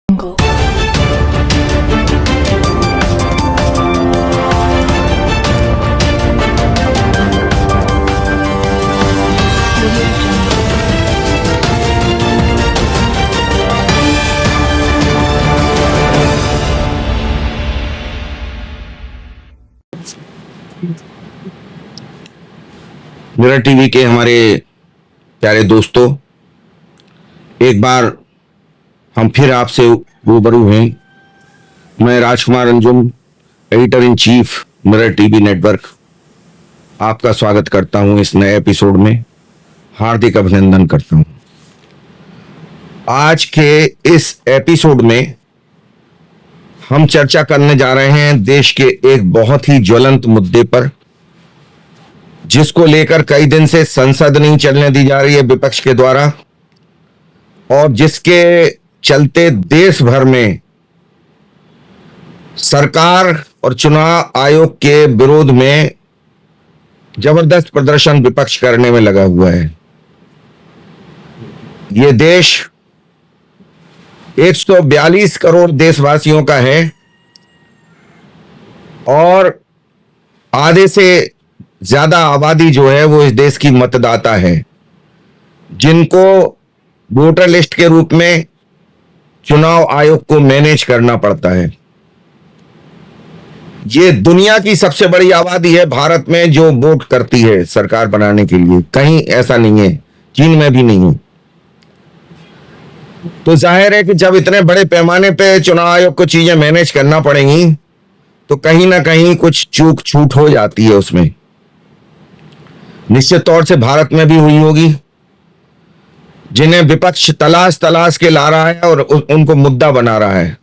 Jungle. Mirror TV के हमारे प्यारे दोस्तों, एक बार हम फिर आपसे रूबरू हैं। मैं Rajkumar Anjum, editor in chief Mirror TV network, आपका स्वागत करता हूं इस नए एपिसोड में। हार्दिक अभिनंदन करता हूं। आज के इस एपिसोड में हम चर्चा करने जा रहे हैं देश के एक बहुत ही ज्वलंत मुद्दे पर, जिसको लेकर कई दिन से संसद नहीं चलने दी जा रही है विपक्ष के द्वारा, और जिसके चलते देश भर में सरकार और चुनाव आयोग के विरोध में जबरदस्त प्रदर्शन विपक्ष करने में लगा हुआ है। ये देश 142 करोड़ देशवासियों का है और आधे से ज्यादा आबादी जो है वो इस देश की मतदाता है, जिनको वोटर लिस्ट के रूप में चुनाव आयोग को मैनेज करना पड़ता है। ये दुनिया की सबसे बड़ी आबादी है भारत में जो वोट करती है सरकार बनाने के लिए। कहीं ऐसा नहीं है, चीन में भी नहीं है। तो जाहिर है कि जब इतने बड़े पैमाने पे चुनाव आयोग को चीजें मैनेज करना पड़ेंगी तो कहीं ना कहीं कुछ चूक छूट हो जाती है उसमें। निश्चित तौर से भारत में भी हुई होगी, जिन्हें विपक्ष तलाश तलाश के ला रहा है और उनको मुद्दा बना रहा है।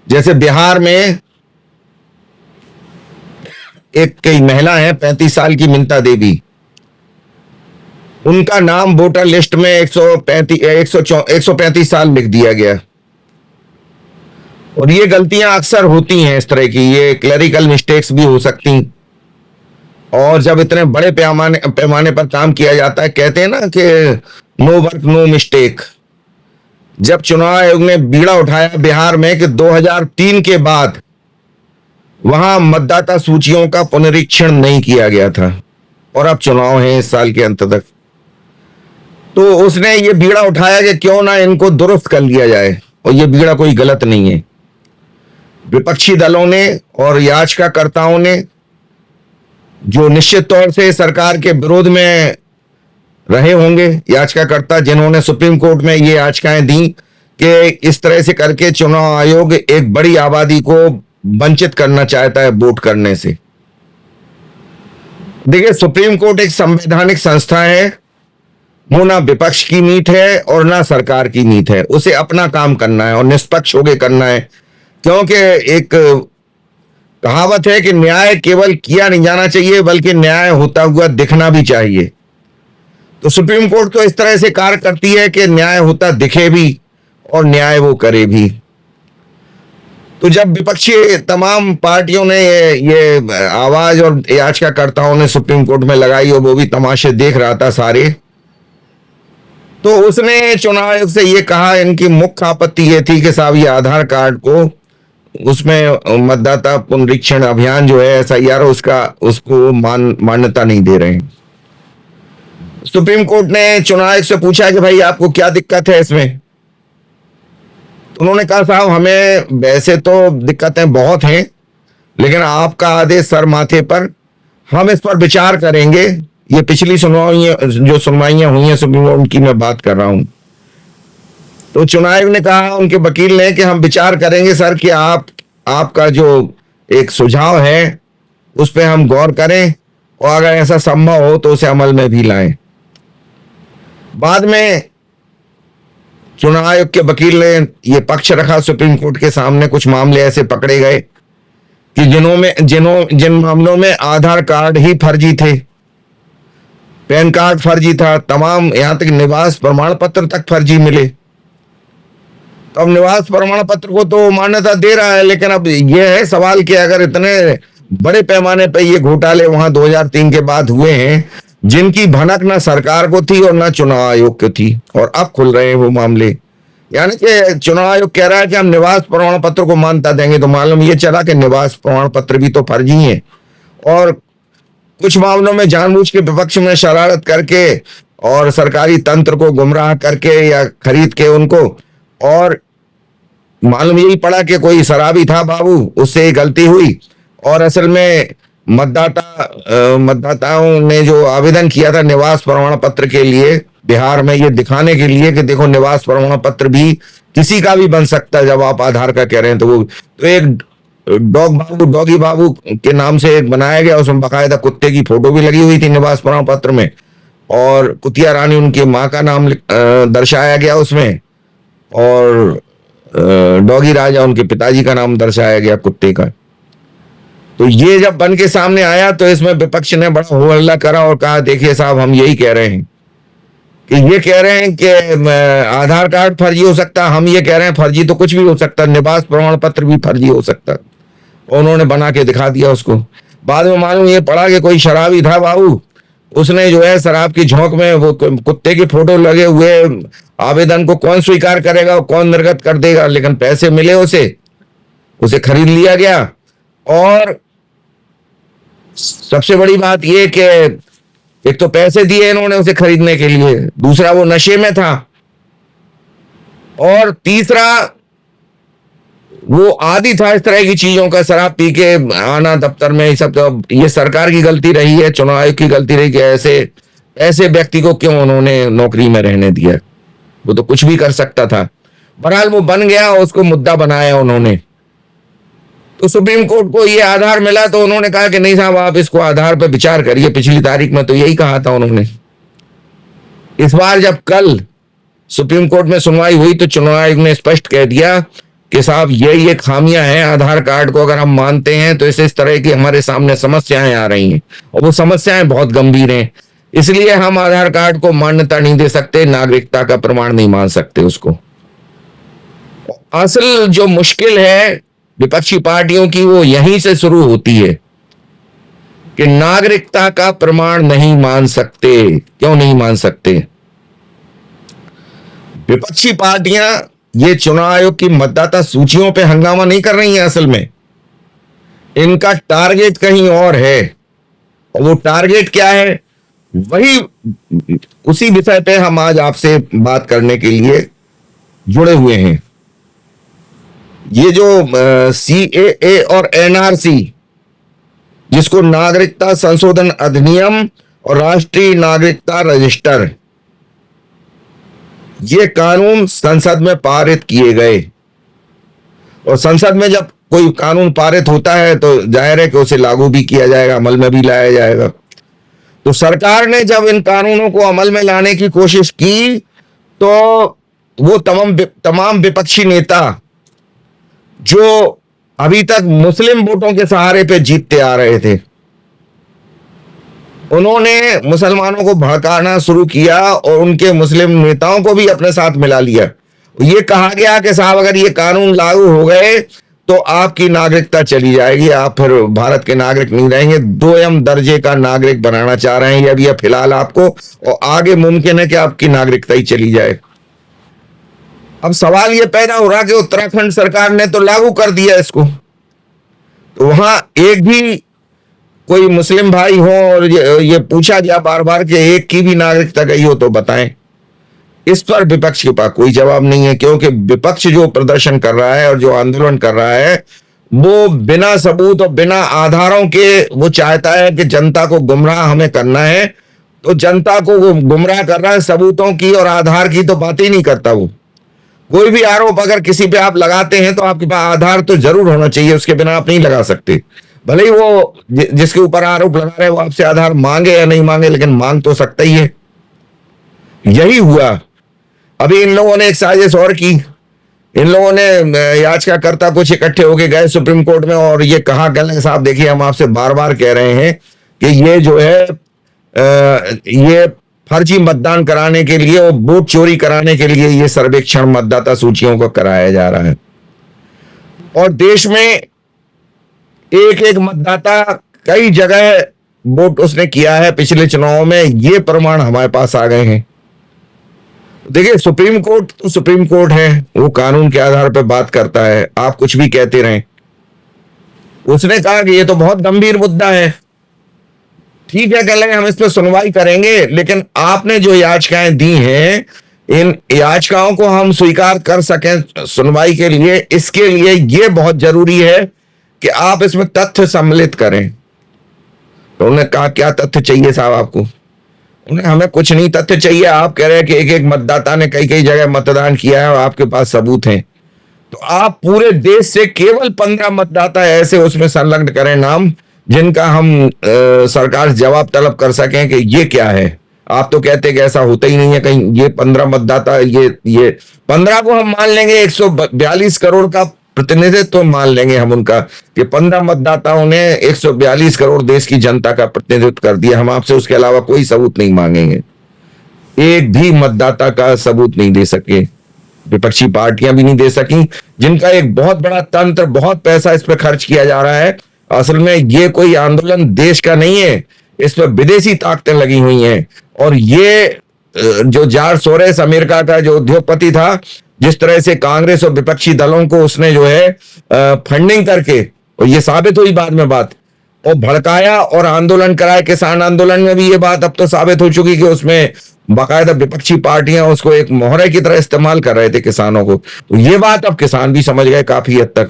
जैसे बिहार में एक कई महिला है 35 साल की मिंता देवी, उनका नाम वोटर लिस्ट में 135 साल लिख दिया गया। और ये गलतियां अक्सर होती हैं इस तरह की, ये क्लरिकल मिस्टेक्स भी हो सकती। और जब इतने बड़े पैमाने पर काम किया जाता है, कहते हैं ना कि नो वर्क नो मिस्टेक। जब चुनाव आयोग ने बीड़ा उठाया बिहार में कि 2003 के बाद वहां मतदाता सूचियों का पुनरीक्षण नहीं किया गया था और अब चुनाव है इस साल के अंत तक, तो उसने ये बीड़ा उठाया कि क्यों ना इनको दुरुस्त कर लिया जाए। और ये बीड़ा कोई गलत नहीं है। विपक्षी दलों ने और याचिकाकर्ताओं ने, जो निश्चित तौर से सरकार के विरोध में रहे होंगे, याचिकाकर्ता जिन्होंने सुप्रीम कोर्ट में ये याचिकाएं दी कि इस तरह से करके चुनाव आयोग एक बड़ी आबादी को वंचित करना चाहता है वोट करने से। देखिए, सुप्रीम कोर्ट एक संवैधानिक संस्था है, वो ना विपक्ष की नीत है और ना सरकार की नीत है। उसे अपना काम करना है और निष्पक्ष होकर करना है, क्योंकि एक कहावत है कि न्याय केवल किया नहीं जाना चाहिए बल्कि न्याय होता हुआ दिखना भी चाहिए। तो सुप्रीम कोर्ट तो इस तरह से कार्य करती है कि न्याय होता दिखे भी और न्याय वो करे भी। तो जब विपक्षी तमाम पार्टियों ने ये आवाज और याचिकाकर्ताओं ने सुप्रीम कोर्ट में लगाई और वो भी तमाशे देख रहा था सारे, तो उसने चुनाव आयोग से ये कहा, इनकी मुख्य आपत्ति ये थी कि साहब ये आधार कार्ड को, उसमें मतदाता पुनरीक्षण अभियान जो है SIR उसको मान्यता नहीं दे रहे हैं। सुप्रीम कोर्ट ने चुनाव आयोग से पूछा कि भाई आपको क्या दिक्कत है इसमें। तो उन्होंने कहा साहब हमें वैसे तो दिक्कतें बहुत हैं, लेकिन आपका आदेश सर माथे पर, हम इस पर विचार करेंगे। ये पिछली सुनवाइयां हुई हैं सुप्रीम कोर्ट की मैं बात कर रहा हूं। तो चुनाव आयोग ने कहा, उनके वकील ने, कि हम विचार करेंगे सर कि आपका जो एक सुझाव है उस पर हम गौर करें और अगर ऐसा संभव हो तो उसे अमल में भी लाएं। बाद में चुनाव आयोग के वकील ने ये पक्ष रखा सुप्रीम कोर्ट के सामने। कुछ मामले ऐसे पकड़े गए कि जिन मामलों में आधार कार्ड ही फर्जी थे, पैन कार्ड फर्जी था, तमाम यहां तक निवास प्रमाण पत्र तक फर्जी मिले। तो अब निवास प्रमाण पत्र को तो मान्यता दे रहा है, लेकिन अब यह है सवाल कि अगर इतने बड़े पैमाने पे ये घोटाले वहां 2003 के बाद हुए हैं, जिनकी भनक ना सरकार को थी और ना चुनाव आयोग को थी, और अब खुल रहे हैं वो मामले, यानी कि चुनाव आयोग कह रहा है कि हम निवास प्रमाण पत्र को मान्यता देंगे, तो मालूम ये चला कि निवास प्रमाण पत्र भी तो फर्जी है, और कुछ मामलों में जानबूझ के विपक्ष में शरारत करके और सरकारी तंत्र को गुमराह करके या खरीद के उनको, और मालूम यही पड़ा कि कोई शराबी था बाबू, उससे ही गलती हुई, और असल में मतदाताओं ने जो आवेदन किया था निवास प्रमाण पत्र के लिए बिहार में, ये दिखाने के लिए कि देखो निवास प्रमाण पत्र भी किसी का भी बन सकता है जब आप आधार का कह रहे हैं, तो वो तो एक डॉगी बाबू के नाम से एक बनाया गया, उसमें बाकायदा कुत्ते की फोटो भी लगी हुई थी निवास प्रमाण पत्र में, और कुतिया रानी उनकी माँ का नाम दर्शाया गया उसमें, और डॉगी राजा उनके पिताजी का नाम दर्शाया गया कुत्ते का। तो ये जब बन के सामने आया तो इसमें विपक्ष ने बड़ा हो हल्ला करा और कहा देखिए साहब, हम यही कह रहे हैं कि ये कह रहे हैं कि आधार कार्ड फर्जी हो सकता, हम ये कह रहे हैं फर्जी तो कुछ भी हो सकता, निवास प्रमाण पत्र भी फर्जी हो सकता, और उन्होंने बना के दिखा दिया उसको। बाद में मालूम ये पड़ा कि कोई शराबी था बाबू, उसने जो है शराब की झोंक में वो कुत्ते की फोटो लगे हुए आवेदन को कौन स्वीकार करेगा और कौन निर्गत कर देगा, लेकिन पैसे मिले उसे खरीद लिया गया। और सबसे बड़ी बात यह कि एक तो पैसे दिए इन्होंने उसे खरीदने के लिए, दूसरा वो नशे में था, और तीसरा वो आदी था इस तरह की चीजों का, शराब पी के आना दफ्तर में, ये सब तो ये सरकार की गलती रही है, चुनाव आयोग की गलती रही कि ऐसे व्यक्ति को क्यों उन्होंने नौकरी में रहने दिया, वो तो कुछ भी कर सकता था। बहरहाल वो बन गया, उसको मुद्दा बनाया उन्होंने। तो सुप्रीम कोर्ट को ये आधार मिला तो उन्होंने कहा कि नहीं साहब, आप इसको आधार पर विचार करिए। पिछली तारीख में तो यही कहा था उन्होंने। इस बार जब कल सुप्रीम कोर्ट में सुनवाई हुई तो चुनाव आयोग ने स्पष्ट कह दिया कि साहब ये खामियां हैं आधार कार्ड को अगर हम मानते हैं तो इस तरह की हमारे सामने समस्याएं आ रही हैं, और वो समस्याएं बहुत गंभीर हैं, इसलिए हम आधार कार्ड को मान्यता नहीं दे सकते, नागरिकता का प्रमाण नहीं मान सकते उसको। असल जो मुश्किल है विपक्षी पार्टियों की वो यहीं से शुरू होती है कि नागरिकता का प्रमाण नहीं मान सकते। क्यों नहीं मान सकते? विपक्षी पार्टियां ये चुनाव आयोग की मतदाता सूचियों पे हंगामा नहीं कर रही हैं, असल में इनका टारगेट कहीं और है, और वो टारगेट क्या है वही उसी विषय पे हम आज आपसे बात करने के लिए जुड़े हुए हैं। ये जो CAA और NRC, जिसको नागरिकता संशोधन अधिनियम और राष्ट्रीय नागरिकता रजिस्टर, ये कानून संसद में पारित किए गए, और संसद में जब कोई कानून पारित होता है तो जाहिर है कि उसे लागू भी किया जाएगा, अमल में भी लाया जाएगा। तो सरकार ने जब इन कानूनों को अमल में लाने की कोशिश की तो वो तमाम विपक्षी नेता जो अभी तक मुस्लिम वोटों के सहारे पे जीतते आ रहे थे, उन्होंने मुसलमानों को भड़काना शुरू किया और उनके मुस्लिम नेताओं को भी अपने साथ मिला लिया। ये कहा गया कि साहब अगर ये कानून लागू हो गए तो आपकी नागरिकता चली जाएगी, आप फिर भारत के नागरिक नहीं रहेंगे, 2M दर्जे का नागरिक बनाना चाह रहे हैं ये फिलहाल आपको, और आगे मुमकिन है कि आपकी नागरिकता ही चली जाए। अब सवाल ये पैदा हो रहा कि उत्तराखंड सरकार ने तो लागू कर दिया इसको, तो वहां एक भी कोई मुस्लिम भाई हो और ये पूछा गया बार बार कि एक की भी नागरिकता गई हो तो बताएं। इस पर विपक्ष के पास कोई जवाब नहीं है, क्योंकि विपक्ष जो प्रदर्शन कर रहा है और जो आंदोलन कर रहा है वो बिना सबूत और बिना आधारों के वो चाहता है कि जनता को गुमराह हमें करना है, तो जनता को वो गुमराह कर रहा है, सबूतों की और आधार की तो बात ही नहीं करता। वो कोई भी आरोप अगर किसी पे आप लगाते हैं तो आपके पास आधार तो जरूर होना चाहिए, उसके बिना आप नहीं लगा सकते। भले ही वो जिसके ऊपर आरोप लगा रहे हैं वो आपसे आधार मांगे या नहीं मांगे, लेकिन मांग तो सकता ही है। यही हुआ। अभी इन लोगों ने एक साजिश और की, इन लोगों ने याचिकाकर्ता कुछ इकट्ठे होके गए सुप्रीम कोर्ट में और ये कहा कि साहब देखिए हम आपसे बार बार कह रहे हैं कि ये जो है ये फर्जी मतदान कराने के लिए और वोट चोरी कराने के लिए ये सर्वेक्षण मतदाता सूचियों को कराया जा रहा है, और देश में एक एक मतदाता कई जगह वोट उसने किया है पिछले चुनावों में, ये प्रमाण हमारे पास आ गए हैं। देखिए, सुप्रीम कोर्ट तो सुप्रीम कोर्ट है, वो कानून के आधार पर बात करता है, आप कुछ भी कहते रहें। उसने कहा कि ये तो बहुत गंभीर मुद्दा है, ठीक है, कल हम इस पर सुनवाई करेंगे, लेकिन आपने जो याचिकाएं दी हैं, इन याचिकाओं को हम स्वीकार कर सकें सुनवाई के लिए, इसके लिए यह बहुत जरूरी है कि आप इसमें तथ्य सम्मिलित करें। तो उन्होंने कहा, क्या तथ्य चाहिए साहब आपको? उन्हें, हमें कुछ नहीं तथ्य चाहिए, आप कह रहे हैं कि एक एक मतदाता ने कई कई जगह मतदान किया है और आपके पास सबूत हैं, तो आप पूरे देश से केवल 15 मतदाता ऐसे उसमें संलग्न करें नाम, जिनका हम सरकार से जवाब तलब कर सकें कि ये क्या है। आप तो कहते हैं कि ऐसा होता ही नहीं है कहीं। ये 15 मतदाता, ये 15 को हम मान लेंगे, 142 करोड़ का प्रतिनिधित्व मान लेंगे हम उनका, कि 15 मतदाताओं ने 142 करोड़ देश की जनता का प्रतिनिधित्व कर दिया। हम आपसे उसके अलावा कोई सबूत नहीं मांगेंगे, एक भी मतदाता का सबूत नहीं दे सके, विपक्षी पार्टियां भी नहीं दे सकी, जिनका एक बहुत बड़ा तंत्र, बहुत पैसा इस पर खर्च किया जा रहा है। असल में ये कोई आंदोलन देश का नहीं है, इस पर विदेशी ताकतें लगी हुई हैं। और ये जो जॉर्ज सोरोस अमेरिका का जो उद्योगपति था, जिस तरह से कांग्रेस और विपक्षी दलों को उसने जो है फंडिंग करके, और ये साबित हुई बाद में बात, और भड़काया और आंदोलन कराया। किसान आंदोलन में भी ये बात अब तो साबित हो चुकी कि उसमें बाकायदा विपक्षी पार्टियां उसको एक मोहरे की तरह इस्तेमाल कर रहे थे किसानों को। तो ये बात अब किसान भी समझ गए काफी हद तक,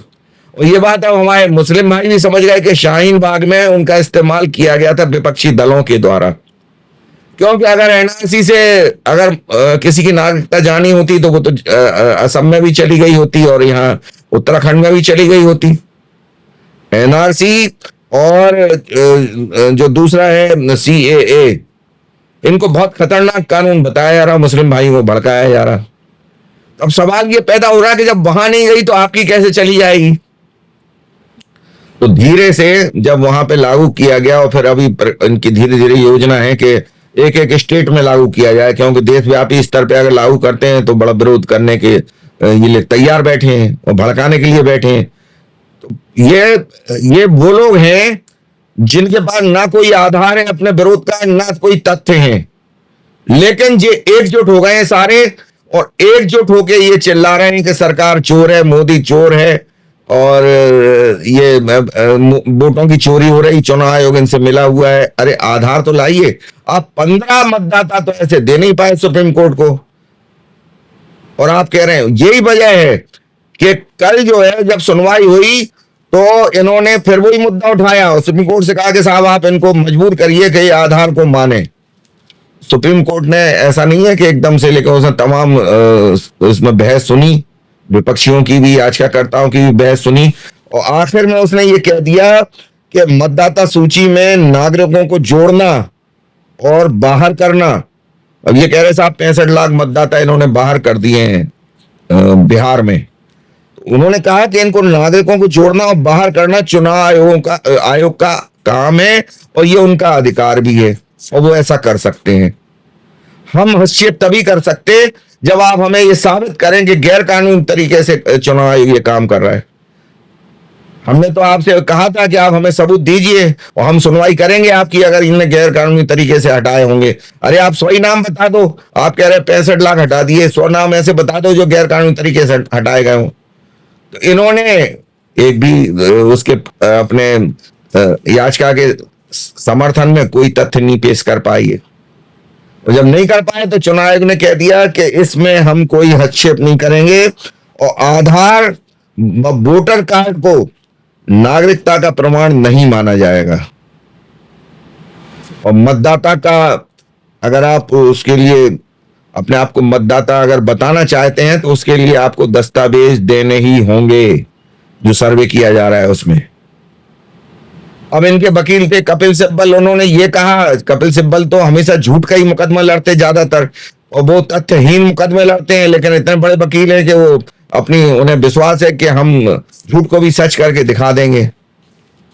और ये बात अब हमारे मुस्लिम भाई भी समझ गए कि शाहीन बाग में उनका इस्तेमाल किया गया था विपक्षी दलों के द्वारा। क्योंकि अगर एनआरसी से अगर किसी की नागरिकता जानी होती तो वो तो असम में भी चली गई होती और यहाँ उत्तराखंड में भी चली गई होती। एनआरसी और जो दूसरा है सीएए, इनको बहुत खतरनाक कानून बताया जा रहा, मुस्लिम भाई को भड़काया जा रहा। अब सवाल ये पैदा हो रहा है कि जब वहां नहीं गई तो आपकी कैसे चली जाएगी? तो धीरे से जब वहां पे लागू किया गया, और फिर अभी इनकी धीरे धीरे योजना है कि एक एक स्टेट में लागू किया जाए, क्योंकि देशव्यापी स्तर पे अगर लागू करते हैं तो बड़ा विरोध करने के ये लोग तैयार बैठे हैं और भड़काने के लिए बैठे हैं। तो ये वो लोग हैं जिनके पास ना कोई आधार है अपने विरोध का, ना कोई तथ्य है, लेकिन ये एकजुट हो गए हैं सारे, और एकजुट होके ये चिल्ला रहे हैं कि सरकार चोर है, मोदी चोर है, और ये वोटों की चोरी हो रही, चुनाव आयोग इनसे मिला हुआ है। अरे आधार तो लाइए। आप 15 मतदाता तो ऐसे दे नहीं पाए सुप्रीम कोर्ट को, और आप कह रहे हैं। यही वजह है कि कल जो है जब सुनवाई हुई तो इन्होंने फिर वही मुद्दा उठाया और सुप्रीम कोर्ट से कहा कि साहब आप इनको मजबूर करिए कि आधार को माने। सुप्रीम कोर्ट ने ऐसा नहीं है कि एकदम से, लेकिन उसने तमाम उसमें बहस सुनी, विपक्षियों की भी, याचिकाकर्ताओं की भी बहस सुनी, और आखिर में उसने ये कह दिया कि मतदाता सूची में नागरिकों को जोड़ना और बाहर करना। अब ये कह रहे साहब 65 लाख मतदाता इन्होंने बाहर कर दिए हैं बिहार में। उन्होंने कहा कि इनको नागरिकों को जोड़ना और बाहर करना चुनाव आयोग का काम है, और ये उनका अधिकार भी है, और वो ऐसा कर सकते हैं। हम हस्तक्षेप तभी कर सकते जब आप हमें ये साबित करें कि गैर कानूनी तरीके से चुनाव आयोग ये काम कर रहा है। हमने तो आपसे कहा था कि आप हमें सबूत दीजिए और हम सुनवाई करेंगे आपकी, अगर इनने गैर कानूनी तरीके से हटाए होंगे। अरे आप 100 नाम बता दो, आप कह रहे हैं 65 लाख हटा दिए, 100 नाम ऐसे बता दो जो गैर कानूनी तरीके से हटाए गए हों। तो इन्होंने एक भी उसके अपने याचिका के समर्थन में कोई तथ्य नहीं पेश कर पाई है। और जब नहीं कर पाए तो चुनाव आयोग ने कह दिया कि इसमें हम कोई हस्तक्षेप नहीं करेंगे, और आधार वोटर कार्ड को नागरिकता का प्रमाण नहीं माना जाएगा। और मतदाता का, अगर आप उसके लिए अपने आप को मतदाता अगर बताना चाहते हैं तो उसके लिए आपको दस्तावेज देने ही होंगे, जो सर्वे किया जा रहा है उसमें। अब इनके वकील थे कपिल सिब्बल, उन्होंने ये कहा, कपिल सिब्बल तो हमेशा झूठ का ही मुकदमा लड़ते ज्यादातर, और वो तथ्यहीन मुकदमे लड़ते हैं, लेकिन इतने बड़े वकील हैं कि वो उन्हें विश्वास है कि हम झूठ को भी सच करके दिखा देंगे।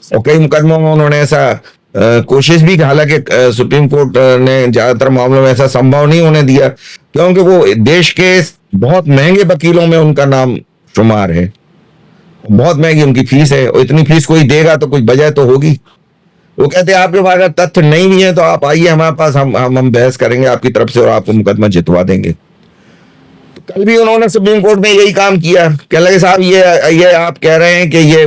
और कई मुकदमों में उन्होंने ऐसा कोशिश भी, हालांकि सुप्रीम कोर्ट ने ज्यादातर मामलों में ऐसा संभव नहीं होने दिया, क्योंकि वो देश के बहुत महंगे वकीलों में उनका नाम शुमार है, बहुत महंगी उनकी फीस है, और इतनी फीस कोई देगा तो कुछ वजह तो होगी। वो कहते हैं आपके पास अगर तथ्य नहीं भी है तो आप आइए हमारे पास, हम बहस करेंगे आपकी तरफ से और आपको मुकदमा जितवा देंगे। कल भी उन्होंने सुप्रीम कोर्ट में यही काम किया। कह लगे साहब ये आप कह रहे हैं कि ये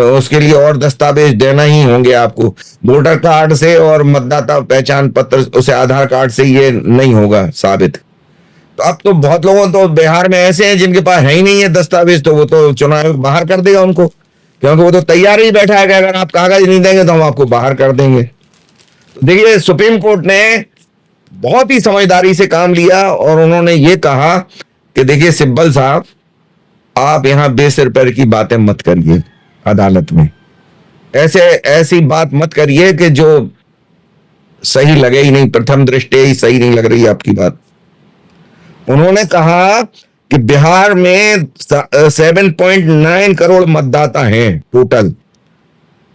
उसके लिए और दस्तावेज देना ही होंगे आपको, वोटर कार्ड से और मतदाता पहचान पत्र उसे आधार कार्ड से ये नहीं होगा साबित। तो अब तो बहुत लोगों तो बिहार में ऐसे हैं जिनके पास है ही नहीं है दस्तावेज, तो वो तो चुनाव बाहर कर देगा उनको, क्योंकि वो तो तैयार ही बैठा है कि अगर आप कागज नहीं देंगे तो हम आपको बाहर कर देंगे। तो देखिए सुप्रीम कोर्ट ने बहुत ही समझदारी से काम लिया और उन्होंने ये कहा कि देखिए सिब्बल साहब, आप यहां बेसिर पैर की बातें मत करिए अदालत में, ऐसी बात मत करिए कि जो सही लगे ही नहीं, प्रथम दृष्टया ही सही नहीं लग रही आपकी बात। उन्होंने कहा कि बिहार में 7.9 करोड़ मतदाता हैं टोटल,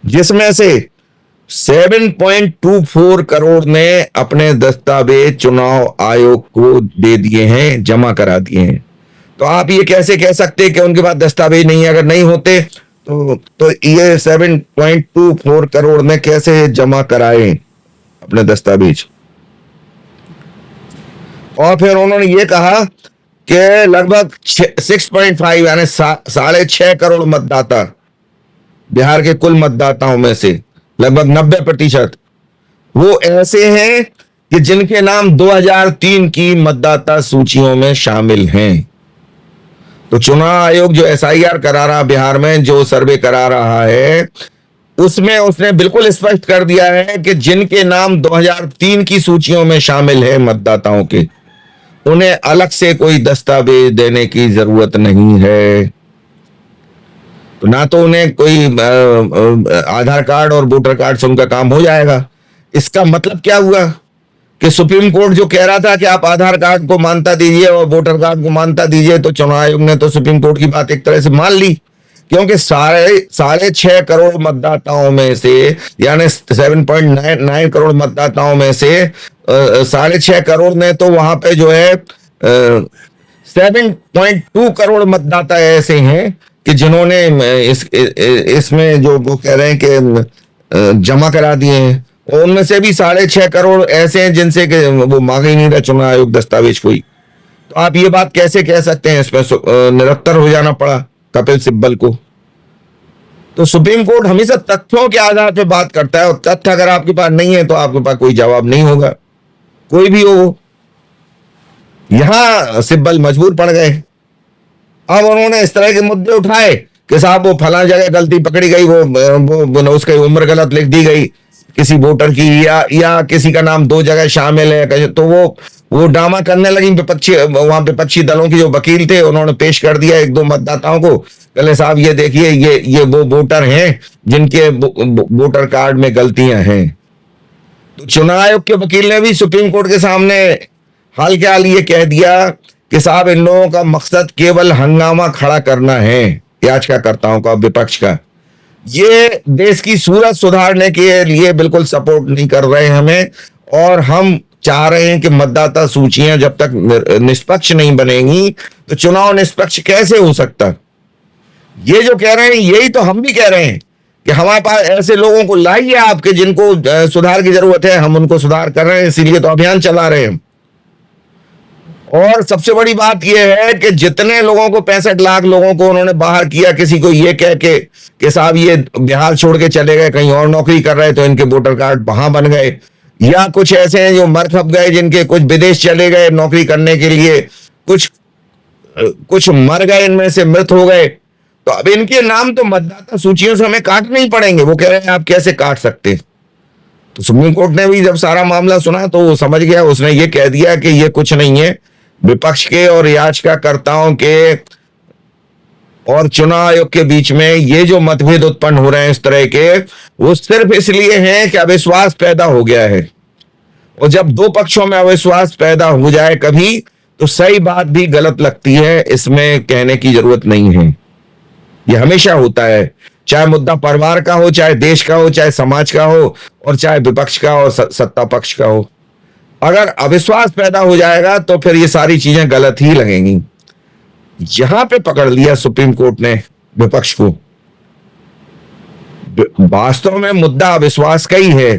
जिसमें से 7.24 करोड़ ने अपने दस्तावेज चुनाव आयोग को दे दिए हैं, जमा करा दिए हैं। तो आप ये कैसे कह सकते हैं कि उनके पास दस्तावेज नहीं है? अगर नहीं होते तो ये 7.24 करोड़ ने कैसे जमा कराए अपने दस्तावेज? और फिर उन्होंने ये कहा कि लगभग 6.5 यानी 6.5 करोड़ मतदाता, बिहार के कुल मतदाताओं में से लगभग 90% वो ऐसे हैं कि जिनके नाम 2003 की मतदाता सूचियों में शामिल हैं। तो चुनाव आयोग जो SIR करा रहा बिहार में, जो सर्वे करा रहा है, उसमें उसने बिल्कुल स्पष्ट कर दिया है कि जिनके नाम 2003 की सूचियों में शामिल है मतदाताओं के, उन्हें अलग से कोई दस्तावेज देने की जरूरत नहीं है। तो ना तो उन्हें कोई आधार कार्ड और वोटर कार्ड से उनका काम हो जाएगा। इसका मतलब क्या हुआ कि सुप्रीम कोर्ट जो कह रहा था कि आप आधार कार्ड को मान्यता दीजिए और वोटर कार्ड को मान्यता दीजिए, तो चुनाव आयोग ने तो सुप्रीम कोर्ट की बात एक तरह से मान ली, क्योंकि 6.5 करोड़ मतदाताओं में से, यानी 7.9 करोड़ मतदाताओं में से 6.5 करोड़ ने तो वहां पे जो है 7.2 करोड़ मतदाता ऐसे हैं कि जिन्होंने इसमें जो वो कह रहे हैं कि जमा करा दिए हैं, और उनमें से भी 6.5 करोड़ ऐसे हैं जिनसे कि वो मांग ही नहीं रहा चुनाव आयोग दस्तावेज कोई। तो आप ये बात कैसे कह सकते हैं? इसमें निरत्तर हो जाना पड़ा कपिल सिब्बल को। तो सुप्रीम कोर्ट हमेशा तथ्यों के आधार पर बात करता है, और तथ्य अगर आपके पास नहीं है तो आपके पास कोई जवाब नहीं होगा, कोई भी हो। यहां सिब्बल मजबूर पड़ गए। अब उन्होंने इस तरह के मुद्दे उठाए कि साहब वो फला जगह गलती पकड़ी गई, वो उसकी उम्र गलत लिख दी गई किसी वोटर की, या किसी का नाम 2 जगह शामिल है, तो वो ड्रामा करने लगी। विपक्षी दलों के जो वकील थे उन्होंने पेश कर दिया 1-2 मतदाताओं को, कहले साहब ये देखिए ये वो वोटर हैं जिनके वोटर कार्ड में गलतियां हैं। तो चुनाव आयोग के वकील ने भी सुप्रीम कोर्ट के सामने हाल के हाल ये कह दिया कि साहब इन लोगों का मकसद केवल हंगामा खड़ा करना है, याचिकाकर्ताओं का, विपक्ष का। ये देश की सूरत सुधारने के लिए बिल्कुल सपोर्ट नहीं कर रहे हमें, और हम चाह रहे हैं कि मतदाता सूचियां जब तक निष्पक्ष नहीं बनेंगी तो चुनाव निष्पक्ष कैसे हो सकता। ये जो कह रहे हैं यही तो हम भी कह रहे हैं कि हमारे पास ऐसे लोगों को लाइए आपके जिनको सुधार की जरूरत है, हम उनको सुधार कर रहे हैं, इसीलिए तो अभियान चला रहे हैं। और सबसे बड़ी बात यह है कि जितने लोगों को 65 लाख लोगों को उन्होंने बाहर किया, किसी को ये कह के कि साहब ये बिहार छोड़ के चले गए, कहीं और नौकरी कर रहे, तो इनके वोटर कार्ड वहां बन गए, या कुछ ऐसे हैं जो मर खप गए, जिनके कुछ विदेश चले गए नौकरी करने के लिए, कुछ मर गए, इनमें से मृत हो गए। तो अब इनके नाम तो मतदाता सूचियों से हमें काटने ही पड़ेंगे। वो कह रहे हैं आप कैसे काट सकते। तो सुप्रीम कोर्ट ने भी जब सारा मामला सुना तो वो समझ गया, उसने ये कह दिया कि ये कुछ नहीं है, विपक्ष के और याचिकाकर्ताओं के और चुनाव आयोग के बीच में ये जो मतभेद उत्पन्न हो रहे हैं इस तरह के, वो सिर्फ इसलिए हैं कि अविश्वास पैदा हो गया है। और जब 2 पक्षों में अविश्वास पैदा हो जाए कभी, तो सही बात भी गलत लगती है, इसमें कहने की जरूरत नहीं है। ये हमेशा होता है, चाहे मुद्दा परिवार का हो, चाहे देश का हो, चाहे समाज का हो, और चाहे विपक्ष का और सत्ता पक्ष का हो। अगर अविश्वास पैदा हो जाएगा तो फिर ये सारी चीजें गलत ही लगेंगी। यहां पे पकड़ लिया सुप्रीम कोर्ट ने विपक्ष को। वास्तव में मुद्दा अविश्वास का ही है।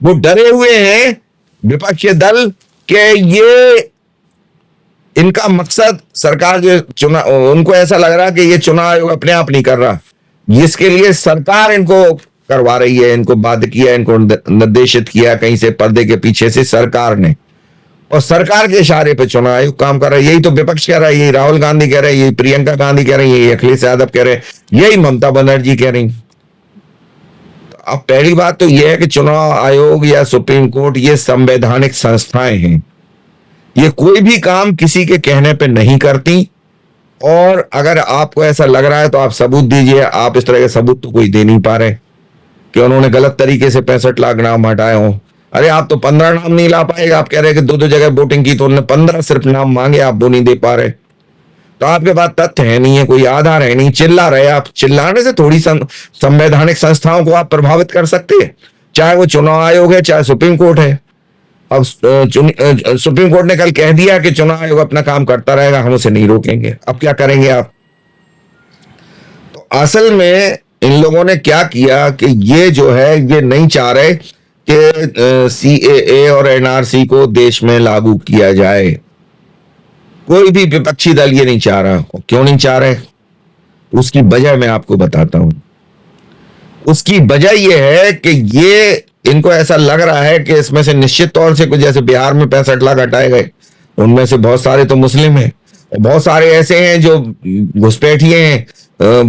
वो डरे हुए हैं विपक्षी दल के ये इनका मकसद सरकार जो चुनाव, उनको ऐसा लग रहा है कि ये चुनाव आयोग अपने आप नहीं कर रहा, जिसके लिए सरकार इनको करवा रही है, इनको बाध्य किया, इनको निर्देशित किया कहीं से पर्दे के पीछे से सरकार ने, और सरकार के इशारे पे चुनाव आयोग काम कर रहा है। यही तो विपक्ष कह रहा है, यही राहुल गांधी कह रहे हैं, यही प्रियंका गांधी कह रही है, यही अखिलेश यादव कह रहे हैं, यही ममता बनर्जी कह रही। अब पहली बात तो यह है कि चुनाव आयोग या सुप्रीम कोर्ट ये संवैधानिक संस्थाएं हैं, ये कोई भी काम किसी के कहने पे नहीं करती। और अगर आपको ऐसा लग रहा है तो आप सबूत दीजिए। आप इस तरह के सबूत तो कोई दे नहीं पा रहे कि उन्होंने गलत तरीके से 65 लाख नाम हटाए हों। अरे आप तो 15 नाम नहीं ला पाएगा, आप कह रहे हैं कि 2-2 जगह वोटिंग की तो उन्होंने 15 सिर्फ नाम मांगे, आप वो नहीं दे पा रहे। तो आपके पास तथ्य है नहीं है, कोई आधार है नहीं, चिल्ला रहे आप। चिल्लाने से थोड़ी संवैधानिक संस्थाओं को आप प्रभावित कर सकते हैं, चाहे वो चुनाव आयोग है चाहे सुप्रीम कोर्ट है। अब सुप्रीम कोर्ट ने कल कह दिया कि चुनाव आयोग अपना काम करता रहेगा, हम उसे नहीं रोकेंगे। अब क्या करेंगे आप? तो असल में इन लोगों ने क्या किया कि ये जो है ये नहीं चाह रहे कि CAA और NRC को देश में लागू किया जाए। कोई भी विपक्षी दल ये नहीं चाह रहा। क्यों नहीं चाह रहे? उसकी वजह मैं आपको बताता हूं। उसकी वजह यह है कि ये इनको ऐसा लग रहा है कि इसमें से निश्चित तौर से कुछ, जैसे बिहार में 65 लाख हटाए गए, उनमें से बहुत सारे तो मुस्लिम हैं और बहुत सारे ऐसे हैं जो घुसपैठिए हैं,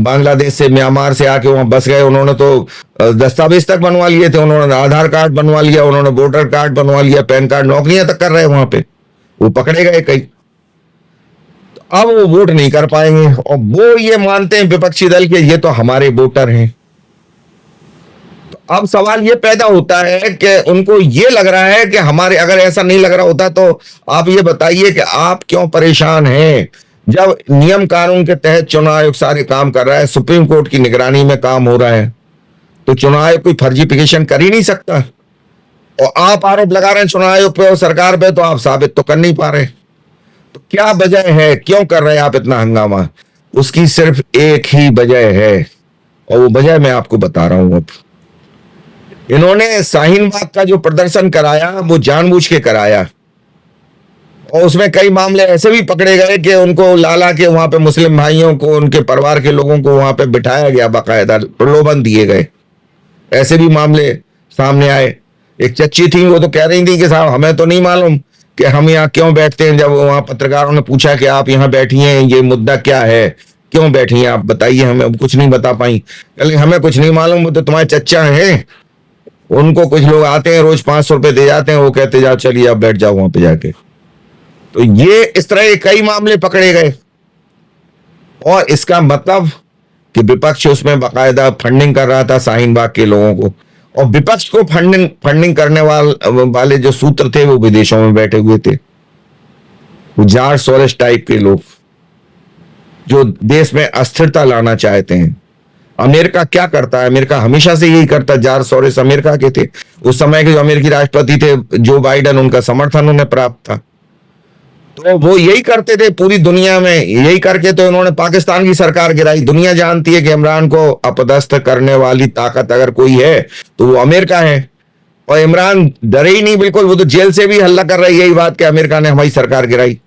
बांग्लादेश से, म्यांमार से आके वहां बस गए। उन्होंने तो दस्तावेज तक बनवा लिए थे, उन्होंने आधार कार्ड बनवा लिया, उन्होंने वोटर कार्ड बनवा लिया, पैन कार्ड, नौकरियां तक कर रहे हैं वहां पे। वो पकड़े गए कई, तो अब वो वोट नहीं कर पाएंगे। और वो ये मानते हैं विपक्षी दल के ये तो हमारे वोटर हैं। अब सवाल ये पैदा होता है कि उनको ये लग रहा है कि हमारे, अगर ऐसा नहीं लग रहा होता तो आप ये बताइए कि आप क्यों परेशान हैं? जब नियम कानून के तहत चुनाव आयोग सारे काम कर रहा है, सुप्रीम कोर्ट की निगरानी में काम हो रहा है, तो चुनाव आयोग कोई फर्जीफिकेशन कर ही नहीं सकता। और आप आरोप लगा रहे हैं चुनाव आयोग पे और सरकार पे, तो आप साबित तो कर नहीं पा रहे। तो क्या वजह है, क्यों कर रहे हैं आप इतना हंगामा? उसकी सिर्फ एक ही वजह है, और वो वजह मैं आपको बता रहा हूं। अब इन्होंने शाहीन बाग का जो प्रदर्शन कराया वो जानबूझ के कराया, और उसमें कई मामले ऐसे भी पकड़े गए कि उनको लाला के वहां पे मुस्लिम भाइयों को, उनके परिवार के लोगों को वहां पे बिठाया गया, बाकायदा प्रलोभन दिए गए। ऐसे भी मामले सामने आए। एक चच्ची थी, वो तो कह रही थी कि साहब हमें तो नहीं मालूम कि हम यहाँ क्यों बैठते हैं। जब वहां पत्रकारों ने पूछा कि आप यहाँ बैठी हैं, ये मुद्दा क्या है, क्यों बैठी हैं आप, बताइए, हमें कुछ नहीं बता पाई। कल हमें कुछ नहीं मालूम, वो तो तुम्हारे चच्चा हैं, उनको कुछ लोग आते हैं रोज 500 रुपए दे जाते हैं, वो कहते जाओ चलिए आप बैठ जाओ वहां पे जाके। तो ये इस तरह के कई मामले पकड़े गए, और इसका मतलब कि विपक्ष उसमें बाकायदा फंडिंग कर रहा था शाहीन बाग के लोगों को। और विपक्ष को फंडिंग करने वाले जो सूत्र थे वो विदेशों में बैठे हुए थे, वो जॉर्ज सोरोस टाइप के लोग जो देश में अस्थिरता लाना चाहते हैं। अमेरिका क्या करता है? अमेरिका हमेशा से यही करता है। जॉर्ज सोरोस अमेरिका के थे, उस समय के जो अमेरिकी राष्ट्रपति थे जो बाइडेन, उनका समर्थन उन्हें प्राप्त था। तो वो यही करते थे पूरी दुनिया में, यही करके तो इन्होंने पाकिस्तान की सरकार गिराई। दुनिया जानती है कि इमरान को अपदस्थ करने वाली ताकत अगर कोई है तो वो अमेरिका है। और इमरान डरे ही नहीं बिल्कुल, वो तो जेल से भी हल्ला कर रहा है यही बात कि अमेरिका ने हमारी सरकार गिराई।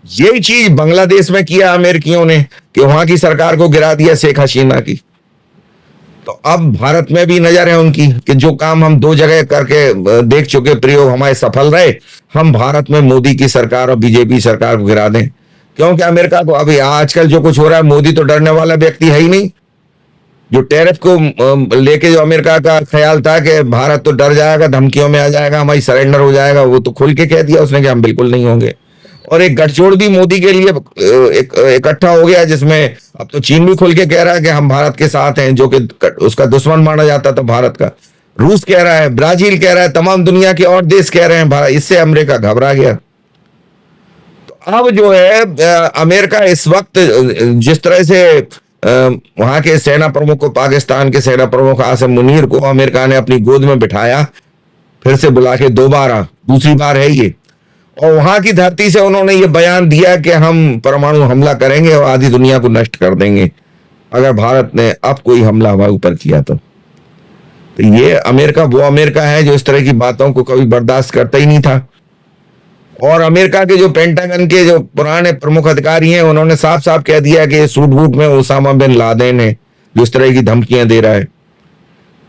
यही चीज बांग्लादेश में किया अमेरिकियों ने कि वहां की सरकार को गिरा दिया, शेख हसीना की। तो अब भारत में भी नजर है उनकी कि जो काम हम 2 जगह करके देख चुके, प्रयोग हमारे सफल रहे, हम भारत में मोदी की सरकार और बीजेपी सरकार को गिरा दें। क्योंकि अमेरिका को अभी आजकल जो कुछ हो रहा है, मोदी तो डरने वाला व्यक्ति है ही नहीं। जो टैरिफ को लेके जो अमेरिका का ख्याल था कि भारत तो डर जाएगा, धमकियों में आ जाएगा, हमारी सरेंडर हो जाएगा, वो तो खुल के कह दिया उसने कि हम बिल्कुल नहीं होंगे। और एक गठजोड़ भी मोदी के लिए इकट्ठा हो गया, जिसमें अब तो चीन भी खुल के कह रहा है कि हम भारत के साथ हैं, जो कि उसका दुश्मन माना जाता था भारत का। रूस कह रहा है, ब्राजील कह रहा है, तमाम दुनिया के और देश कह रहे हैं भारत। इससे अमेरिका घबरा गया। तो अब जो है अमेरिका इस वक्त जिस तरह से वहां के सेना प्रमुख को, पाकिस्तान के सेना प्रमुख आसिम मुनीर को अमेरिका ने अपनी गोद में बिठाया, फिर से बुला के दोबारा, दूसरी बार है ये। और वहां की धरती से उन्होंने ये बयान दिया कि हम परमाणु हमला करेंगे और आधी दुनिया को नष्ट कर देंगे अगर भारत ने अब कोई हमला हमारे ऊपर किया तो ये अमेरिका वो अमेरिका है जो इस तरह की बातों को कभी बर्दाश्त करता ही नहीं था। और अमेरिका के जो पेंटागन के जो पुराने प्रमुख अधिकारी हैं, उन्होंने साफ साफ कह दिया कि सूट बूट में उसामा बिन लादेन है जो इस तरह की धमकियां दे रहा है।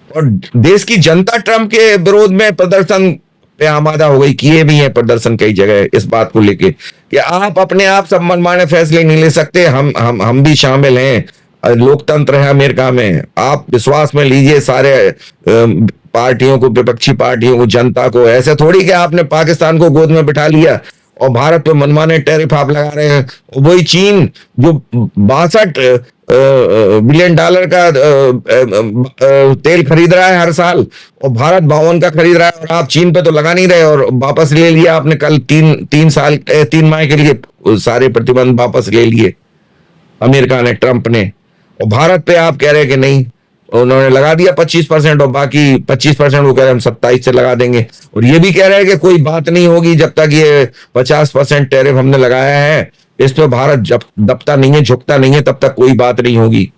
और देश की जनता ट्रंप के विरोध में प्रदर्शन पे आमादा हो गई, किए भी हैं प्रदर्शन कई जगह इस बात को लेके कि आप अपने आप सब मनमाने फैसले नहीं ले सकते, हम भी शामिल हैं, लोकतंत्र है अमेरिका में, आप विश्वास में लीजिए सारे पार्टियों को, विपक्षी पार्टियों को, जनता को। ऐसे थोड़ी कि आपने पाकिस्तान को गोद में बिठा लिया और भारत पे मनमाने टैरिफ आप लगा रहे हैं। वही चीन जो 62 बिलियन डॉलर का तेल खरीद रहा है हर साल, और भारत 52 का खरीद रहा है, और आप चीन पे तो लगा नहीं रहे, और वापस ले लिया आपने कल 3 माह के लिए सारे प्रतिबंध वापस ले लिए अमेरिका ने, ट्रंप ने। और भारत पे आप कह रहे हैं कि नहीं, उन्होंने लगा दिया 25% और बाकी 25% वो कह रहे हैं हम 27 से लगा देंगे, और ये भी कह रहे हैं कि कोई बात नहीं होगी जब तक ये 50% टैरिफ हमने लगाया है इस पर भारत जब दबता नहीं है, झुकता नहीं है, तब तक कोई बात नहीं होगी।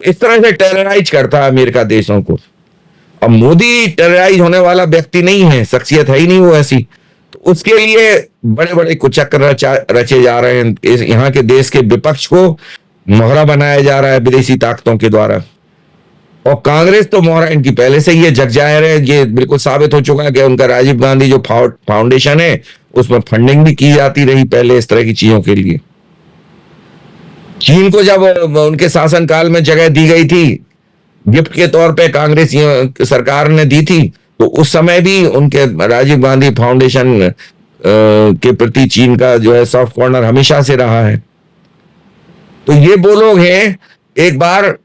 इस तरह से टेरराइज करता है अमेरिका देशों को। अब मोदी टेरराइज होने वाला व्यक्ति नहीं है, शख्सियत है ही नहीं वो ऐसी, तो उसके लिए बड़े बड़े कुचक्र रचे जा रहे हैं। यहाँ के देश के विपक्ष को मोहरा बनाया जा रहा है विदेशी ताकतों के द्वारा, और कांग्रेस तो मोहरा इनकी पहले से ही है, जग जाहिर है, ये बिल्कुल साबित हो चुका है कि उनका राजीव गांधी जो फाउंडेशन है उसमें फंडिंग भी की जाती रही पहले इस तरह की चीजों के लिए। चीन को जब उनके शासनकाल में जगह दी गई थी गिफ्ट के तौर पे, कांग्रेस सरकार ने दी थी, तो उस समय भी उनके राजीव गांधी फाउंडेशन के प्रति चीन का जो है सॉफ्ट कॉर्नर हमेशा से रहा है। तो ये वो लोग हैं। एक बार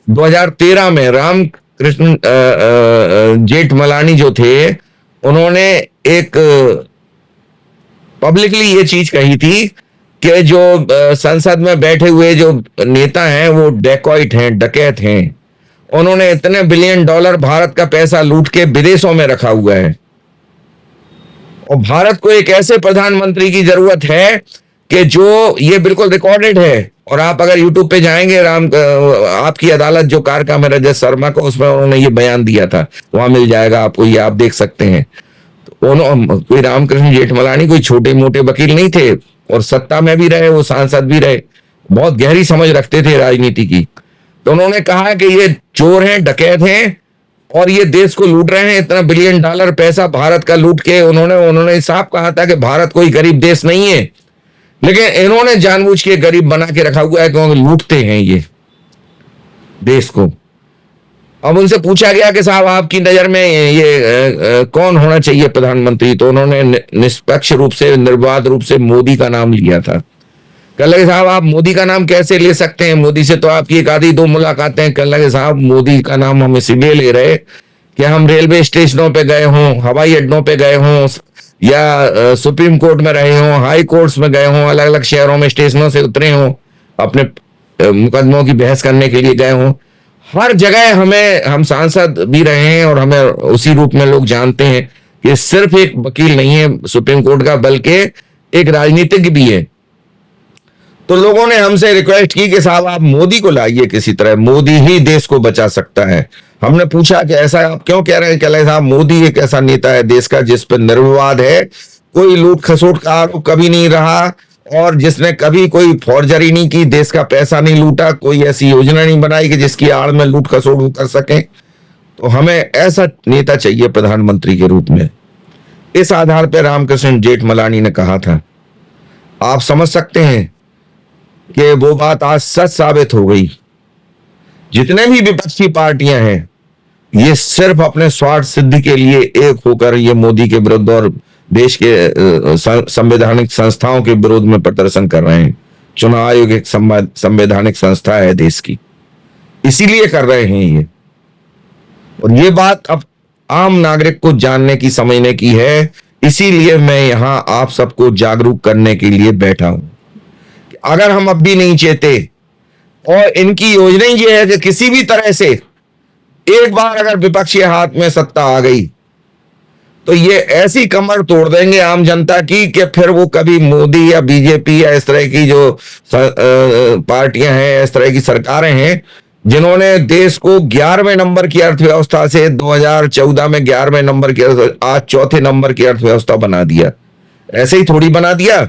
2013 में रामकृष्ण जेठमलानी जो थे, उन्होंने एक पब्लिकली ये चीज कही थी कि जो संसद में बैठे हुए जो नेता हैं वो डेकॉइट हैं, डकैत हैं। उन्होंने इतने बिलियन डॉलर भारत का पैसा लूट के विदेशों में रखा हुआ है, और भारत को एक ऐसे प्रधानमंत्री की जरूरत है कि जो, ये बिल्कुल रिकॉर्डेड है, और आप अगर यूट्यूब पे जाएंगे आपकी अदालत जो कार में रजत शर्मा को, उसमें उन्होंने ये बयान दिया था, वहां मिल जाएगा आपको, ये आप देख सकते हैं। तो कोई रामकृष्ण जेठमलानी कोई छोटे मोटे वकील नहीं थे, और सत्ता में भी रहे, वो सांसद भी रहे, बहुत गहरी समझ रखते थे राजनीति की। तो उन्होंने कहा कि ये चोर हैं, डकैत हैं, और ये देश को लूट रहे हैं, इतना बिलियन डॉलर पैसा भारत का लूट के। उन्होंने साफ कहा था कि भारत कोई गरीब देश नहीं है, लेकिन इन्होंने जानबूझ के गरीब बना के रखा हुआ है क्योंकि लूटते हैं ये देश को। अब उनसे पूछा गया कि साहब आपकी नजर में ये कौन होना चाहिए प्रधानमंत्री, तो उन्होंने निष्पक्ष रूप से, निर्बाध रूप से मोदी का नाम लिया था। कह लगे साहब आप मोदी का नाम कैसे ले सकते हैं, मोदी से तो आपकी एक आधी दो मुलाकातें। कह लगे साहब मोदी का नाम हम इसलिए ले रहे कि हम रेलवे स्टेशनों पे गए हों, हवाई अड्डों पे गए हों, या सुप्रीम कोर्ट में रहे हों, हाई कोर्ट्स में गए हों, अलग अलग शहरों में स्टेशनों से उतरे हों, अपने मुकदमों की बहस करने के लिए गए हों। हर जगह हम सांसद भी रहे हैं, और हमें उसी रूप में लोग जानते हैं कि सिर्फ एक वकील नहीं है सुप्रीम कोर्ट का, बल्कि एक राजनीतिज्ञ भी है। तो लोगों ने हमसे रिक्वेस्ट की कि साहब आप मोदी को लाइए किसी तरह, मोदी ही देश को बचा सकता है। हमने पूछा कि ऐसा आप क्यों कह रहे हैं? कह साहब मोदी एक ऐसा नेता है देश का जिस पर निर्विवाद है, कोई लूट खसोट का आरोप कभी नहीं रहा, और जिसने कभी कोई फौर्जरी नहीं की, देश का पैसा नहीं लूटा, कोई ऐसी योजना नहीं बनाई कि जिसकी आड़ में लूट खसोट कर सके। तो हमें ऐसा नेता चाहिए प्रधानमंत्री के रूप में। इस आधार पर रामकृष्ण जेठमलानी ने कहा था। आप समझ सकते हैं कि वो बात आज सच साबित हो गई। जितने भी विपक्षी पार्टियां हैं ये सिर्फ अपने स्वार्थ सिद्धि के लिए एक होकर ये मोदी के विरुद्ध और देश के संवैधानिक संस्थाओं के विरोध में प्रदर्शन कर रहे हैं। चुनाव आयोग एक संवैधानिक संस्था है देश की, इसीलिए कर रहे हैं ये। और ये बात अब आम नागरिक को जानने की, समझने की है। इसीलिए मैं यहां आप सबको जागरूक करने के लिए बैठा हूं। अगर हम अब भी नहीं चेते, और इनकी योजना ये है कि किसी भी तरह से एक बार अगर विपक्ष के हाथ में सत्ता आ गई तो ये ऐसी कमर तोड़ देंगे आम जनता की कि फिर वो कभी मोदी या बीजेपी या इस तरह की जो पार्टियां हैं, इस तरह की सरकारें हैं जिन्होंने देश को 11वें नंबर की अर्थव्यवस्था से 2014 में 11वें नंबर की, आज चौथे नंबर की अर्थव्यवस्था बना दिया। ऐसे ही थोड़ी बना दिया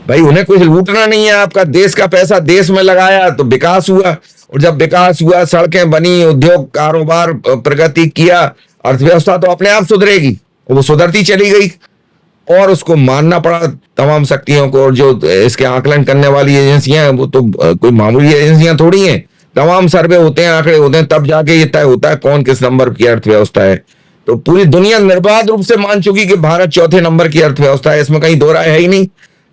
भाई। उन्हें कुछ लूटना नहीं है, आपका देश का पैसा देश में लगाया तो विकास हुआ, और जब विकास हुआ, सड़कें बनी, उद्योग कारोबार प्रगति किया, अर्थव्यवस्था तो अपने आप सुधरेगी। वो सुधरती चली गई और उसको मानना पड़ा तमाम शक्तियों को। और जो इसके आकलन करने वाली एजेंसियां हैं वो तो कोई मामूली एजेंसियां थोड़ी हैं, तमाम सर्वे होते हैं, आंकड़े होते हैं, तब जाके ये तय होता है कौन किस नंबर की अर्थव्यवस्था है। तो पूरी दुनिया निर्बाध रूप से मान चुकी कि भारत चौथे नंबर की अर्थव्यवस्था है, इसमें कहीं दो राय है ही नहीं।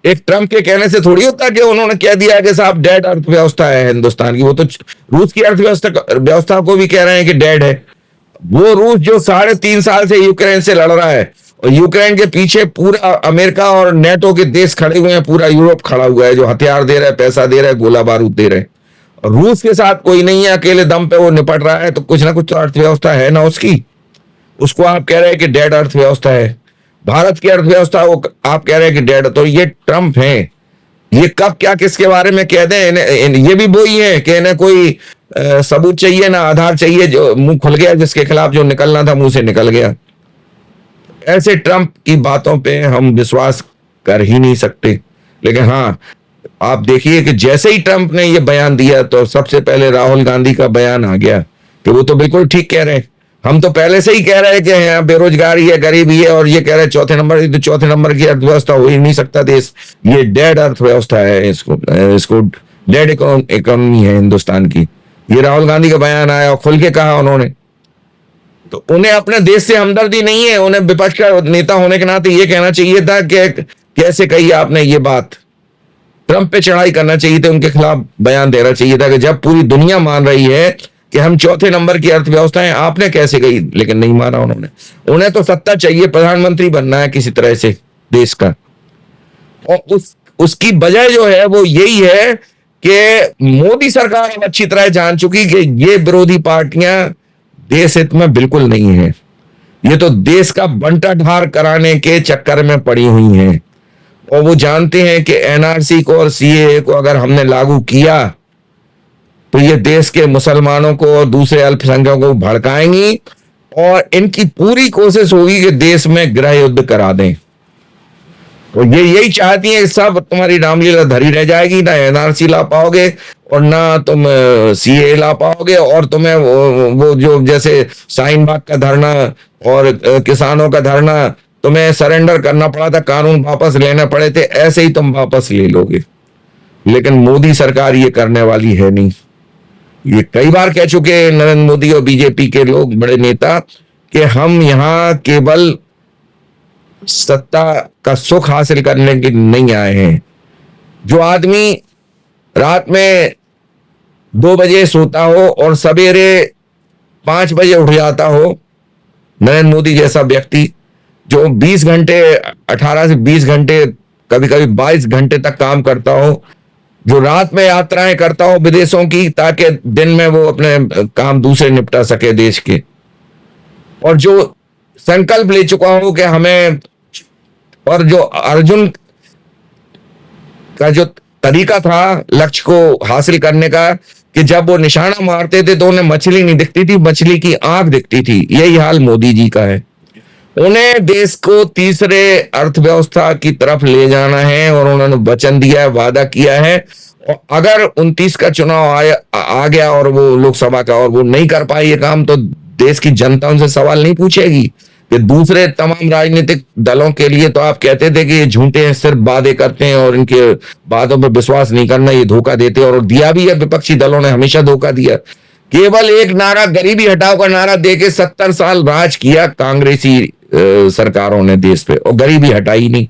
एक ट्रंप के कहने से थोड़ी होता कि उन्होंने कह दिया कि साहब डेड अर्थव्यवस्था है हिंदुस्तान की। वो तो रूस की अर्थव्यवस्था को भी कह रहे हैं कि डेड है। वो रूस जो 3.5 साल से यूक्रेन से लड़ रहा है, और यूक्रेन के पीछे पूरा अमेरिका और नेटो के देश खड़े हुए हैं, पूरा यूरोप खड़ा हुआ है जो हथियार दे रहा है, पैसा दे रहा है, गोला बारूद दे रहे हैं। रूस के साथ कोई नहीं है, अकेले दम पे वो निपट रहा है, तो कुछ ना कुछ तो अर्थव्यवस्था है ना उसकी। उसको आप कह रहे हैं कि डेड अर्थव्यवस्था है। भारत की अर्थव्यवस्था वो आप कह रहे हैं कि डेड। तो ये ट्रंप हैं, ये कब क्या किसके बारे में कह दें, ये भी वही है कि इन्हें कोई सबूत चाहिए ना आधार चाहिए, जो मुंह खुल गया जिसके खिलाफ जो निकलना था मुंह से निकल गया। ऐसे ट्रंप की बातों पे हम विश्वास कर ही नहीं सकते। लेकिन हाँ, आप देखिए कि जैसे ही ट्रंप ने ये बयान दिया तो सबसे पहले राहुल गांधी का बयान आ गया कि वो तो बिल्कुल ठीक कह रहे हैं। हम तो पहले से ही कह रहे हैं कि यहाँ बेरोजगारी है, गरीबी है, और ये कह रहे हैं चौथे नंबर, तो चौथे नंबर की अर्थव्यवस्था हो ही नहीं सकता देश, ये डेड अर्थव्यवस्था है, इसको डेड इकोनॉमी है हिंदुस्तान की। ये राहुल गांधी का बयान आया और खुल के कहा उन्होंने। तो उन्हें अपने देश से हमदर्दी नहीं है, उन्हें विपक्ष का नेता होने के नाते ये कहना चाहिए था कि कैसे कही आपने ये बात, ट्रंप पे चढ़ाई करना चाहिए था, उनके खिलाफ बयान देना चाहिए था कि जब पूरी दुनिया मान रही है कि हम चौथे नंबर की अर्थव्यवस्था है, आपने कैसे कही। लेकिन नहीं माना उन्होंने। उन्हें तो सत्ता चाहिए, प्रधानमंत्री बनना है किसी तरह से देश का, और उसकी वजह जो है वो यही है कि मोदी सरकार अब अच्छी तरह जान चुकी कि ये विरोधी पार्टियां देश हित में बिल्कुल नहीं है, ये तो देश का बंटाढार कराने के चक्कर में पड़ी हुई हैं। और वो जानते हैं कि एनआरसी को और सीएए को अगर हमने लागू किया तो ये देश के मुसलमानों को और दूसरे अल्पसंख्यकों को भड़काएंगी, और इनकी पूरी कोशिश होगी कि देश में गृह युद्ध करा दें। तो ये यही चाहती हैं, सब तुम्हारी रामलीला धरी रह जाएगी, ना एनआरसी ला पाओगे और ना तुम सीए ला पाओगे, और तुम्हें वो जो जैसे शाहीन बाग का धरना और किसानों का धरना, तुम्हें सरेंडर करना पड़ा था, कानून वापस लेने पड़े थे, ऐसे ही तुम वापस ले लोगे। लेकिन मोदी सरकार ये करने वाली है नहीं। ये कई बार कह चुके हैं नरेंद्र मोदी और बीजेपी के लोग, बड़े नेता, कि हम यहाँ केवल सत्ता का सुख हासिल करने के नहीं आए हैं। जो आदमी रात में 2 बजे सोता हो और सवेरे 5 बजे उठ जाता हो, नरेंद्र मोदी जैसा व्यक्ति जो 20 घंटे, 18 से 20 घंटे, कभी कभी 22 घंटे तक काम करता हो, जो रात में यात्राएं करता हो विदेशों की ताकि दिन में वो अपने काम दूसरे निपटा सके देश के, और जो संकल्प ले चुका हो कि हमें, और जो अर्जुन का जो तरीका था लक्ष्य को हासिल करने का, कि जब वो निशाना मारते थे तो उन्हें मछली नहीं दिखती थी, मछली की आंख दिखती थी। यही हाल मोदी जी का है। उन्हें देश को तीसरे अर्थव्यवस्था की तरफ ले जाना है, और उन्होंने वचन दिया है, वादा किया है। और अगर 29 का चुनाव आ गया और वो लोकसभा का, और वो नहीं कर पाए ये काम, तो देश की जनता उनसे सवाल नहीं पूछेगी। कि दूसरे तमाम राजनीतिक दलों के लिए तो आप कहते थे कि ये झूठे हैं, सिर्फ वादे करते हैं और इनके वादों पर विश्वास नहीं करना, ये धोखा देते हैं, और दिया भी है। विपक्षी दलों ने हमेशा धोखा दिया। केवल एक नारा, गरीबी हटाओ का नारा देके 70 साल राज किया कांग्रेसी सरकारों ने देश पे, और गरीबी हटाई नहीं।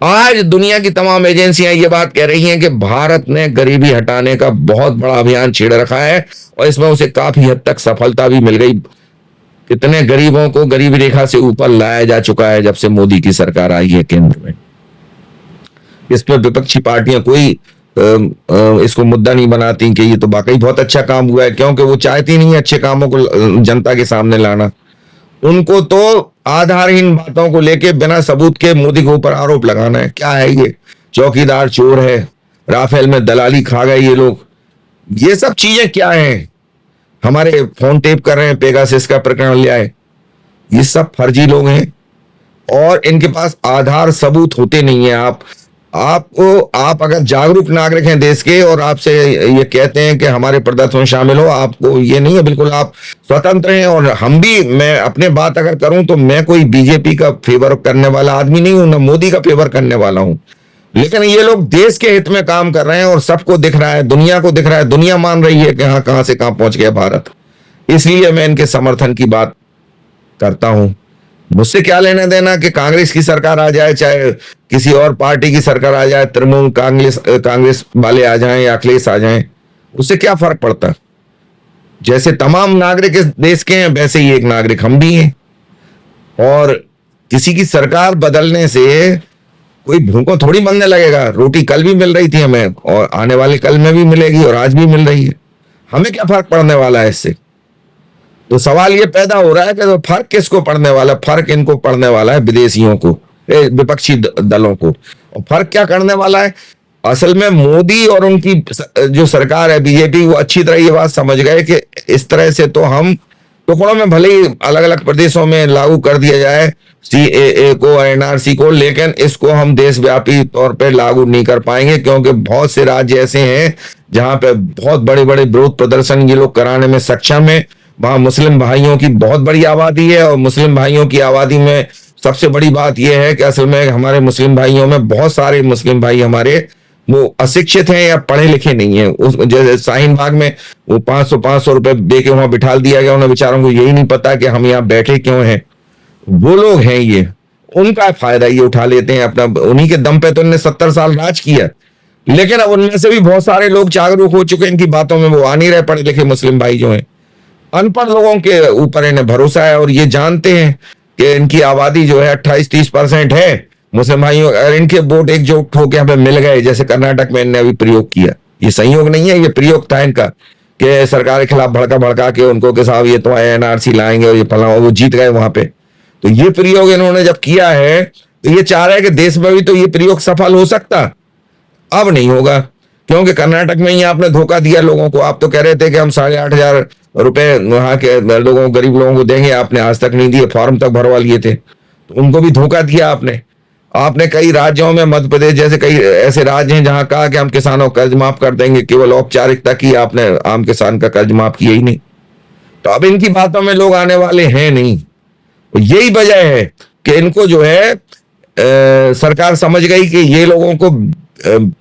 आज दुनिया की तमाम एजेंसियां ये बात कह रही हैं कि भारत ने गरीबी हटाने का बहुत बड़ा अभियान छेड़ रखा है, और इसमें उसे काफी हद तक सफलता भी मिल गई। कितने गरीबों को गरीबी रेखा से ऊपर लाया जा चुका है जब से मोदी की सरकार आई है केंद्र में। इसमें विपक्षी पार्टियां कोई इसको मुद्दा नहीं बनाती कि ये तो वाकई बहुत अच्छा काम हुआ है, क्योंकि वो चाहती नहीं अच्छे कामों को जनता के सामने लाना। उनको तो आधारहीन बातों को लेके बिना सबूत के मोदी के ऊपर आरोप लगाना है। क्या है ये, चौकीदार चोर है, राफेल में दलाली खा गए ये लोग, ये सब चीजें क्या हैं। हमारे फोन टेप कर रहे हैं, पेगासस का प्रकरण ले आए, ये सब फर्जी लोग हैं। और इनके पास आधार सबूत होते नहीं है। आप अगर जागरूक नागरिक हैं देश के और आपसे ये कहते हैं कि हमारे प्रदर्शन में शामिल हो, आपको ये नहीं है, बिल्कुल आप स्वतंत्र हैं। और हम भी, मैं अपने बात अगर करूं तो मैं कोई बीजेपी का फेवर करने वाला आदमी नहीं हूं, ना मोदी का फेवर करने वाला हूं, लेकिन ये लोग देश के हित में काम कर रहे हैं और सबको दिख रहा है, दुनिया को दिख रहा है, दुनिया मान रही है कि हाँ कहां से कहां पहुंच गया भारत। इसलिए मैं इनके समर्थन की बात करता हूं। मुझसे क्या लेना देना कि कांग्रेस की सरकार आ जाए, चाहे किसी और पार्टी की सरकार आ जाए, तृणमूल कांग्रेस वाले आ जाएं या अखिलेश आ जाएं, उससे क्या फर्क पड़ता। जैसे तमाम नागरिक इस देश के हैं, वैसे ही एक नागरिक हम भी हैं। और किसी की सरकार बदलने से कोई भूखों थोड़ी मरने लगेगा। रोटी कल भी मिल रही थी हमें, और आने वाले कल में भी मिलेगी, और आज भी मिल रही है। हमें क्या फर्क पड़ने वाला है इससे। तो सवाल ये पैदा हो रहा है कि तो फर्क किसको पड़ने वाला है? फर्क इनको पड़ने वाला है, विदेशियों को, विपक्षी दलों को। और फर्क क्या करने वाला है? असल में मोदी और उनकी जो सरकार है बीजेपी, वो अच्छी तरह ये बात समझ गए कि इस तरह से तो हम टुकड़ों में भले ही अलग अलग प्रदेशों में लागू कर दिया जाए सीएए को, एनआरसी को, लेकिन इसको हम देशव्यापी तौर पे लागू नहीं कर पाएंगे, क्योंकि बहुत से राज्य ऐसे हैं जहां पे बहुत बड़े बड़े विरोध प्रदर्शन ये लोग कराने में सक्षम है। वहां मुस्लिम भाइयों की बहुत बड़ी आबादी है, और मुस्लिम भाइयों की आबादी में सबसे बड़ी बात यह है कि असल में हमारे मुस्लिम भाइयों में बहुत सारे मुस्लिम भाई हमारे वो अशिक्षित हैं या पढ़े लिखे नहीं है। उस जैसे शाहीन बाग में वो 500 रुपए दे के वहां बिठा दिया गया, उन्हें बेचारों को यही नहीं पता कि हम यहाँ बैठे क्यों हैं। वो लोग हैं ये, उनका फायदा ये उठा लेते हैं अपना। उन्हीं के दम पे तो उन्होंने 70 साल राज किया, लेकिन अब उनमें से भी बहुत सारे लोग जागरूक हो चुके हैं इनकी बातों में, वो आ नहीं रहे पढ़े लिखे मुस्लिम भाई जो हैं। अनपढ़ लोगों के ऊपर इन्हें भरोसा है, और ये जानते हैं कि इनकी आबादी जो है 28-30% है मुस्लिम भाइयों। अगर इनके वोट एकजुट होकर हमें मिल गए, जैसे कर्नाटक में इन्हें अभी प्रयोग किया, ये संयोग नहीं है, ये प्रयोग था इनका कि सरकार के खिलाफ भड़का भड़का के उनको कि साहब ये तो एनआरसी लाएंगे और ये फलाओ, वो जीत गए वहां पे। तो ये प्रयोग इन्होंने जब किया है तो ये चाह रहे हैं कि देश में भी तो ये प्रयोग सफल हो सकता। अब नहीं होगा, क्योंकि कर्नाटक में ही आपने धोखा दिया लोगों को। आप तो कह रहे थे कि हम 8,500 रुपए वहां के लोगों, गरीब लोगों को देंगे, आपने आज तक नहीं दिए, फॉर्म तक भरवा लिए थे, तो उनको भी धोखा दिया आपने कई राज्यों में, मध्य प्रदेश जैसे कई ऐसे राज्य हैं जहां कहा कि हम किसानों का कर्ज माफ कर देंगे, केवल औपचारिकता की, आपने आम किसान का कर्ज माफ किया ही नहीं। तो अब इनकी बातों में लोग आने वाले हैं नहीं। तो यही वजह है कि इनको जो है सरकार समझ गई कि ये लोगों को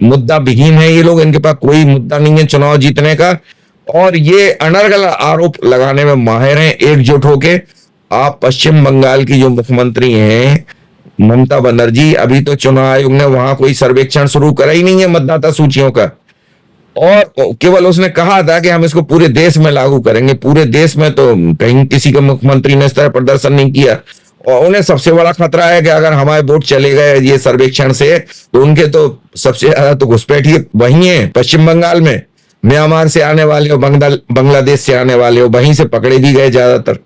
मुद्दा विहीन है, ये लोग, इनके पास कोई मुद्दा नहीं है चुनाव जीतने का, और ये अनर्गल आरोप लगाने में माहिर हैं एकजुट होके। आप पश्चिम बंगाल की जो मुख्यमंत्री हैं ममता बनर्जी, अभी तो चुनाव आयोग ने वहां कोई सर्वेक्षण शुरू करा ही नहीं है मतदाता सूचियों का, और केवल उसने कहा था कि हम इसको पूरे देश में लागू करेंगे। पूरे देश में तो कहीं किसी के मुख्यमंत्री ने इस तरह प्रदर्शन नहीं किया। और उन्हें सबसे बड़ा खतरा है कि अगर हमारे वोट चले गए ये सर्वेक्षण से, तो उनके तो सबसे ज्यादा तो घुसपैठिए वही है पश्चिम बंगाल में, म्यांमार से आने वाले हो, बांग्लादेश से आने वाले हो, वहीं से पकड़े भी गए ज्यादातर।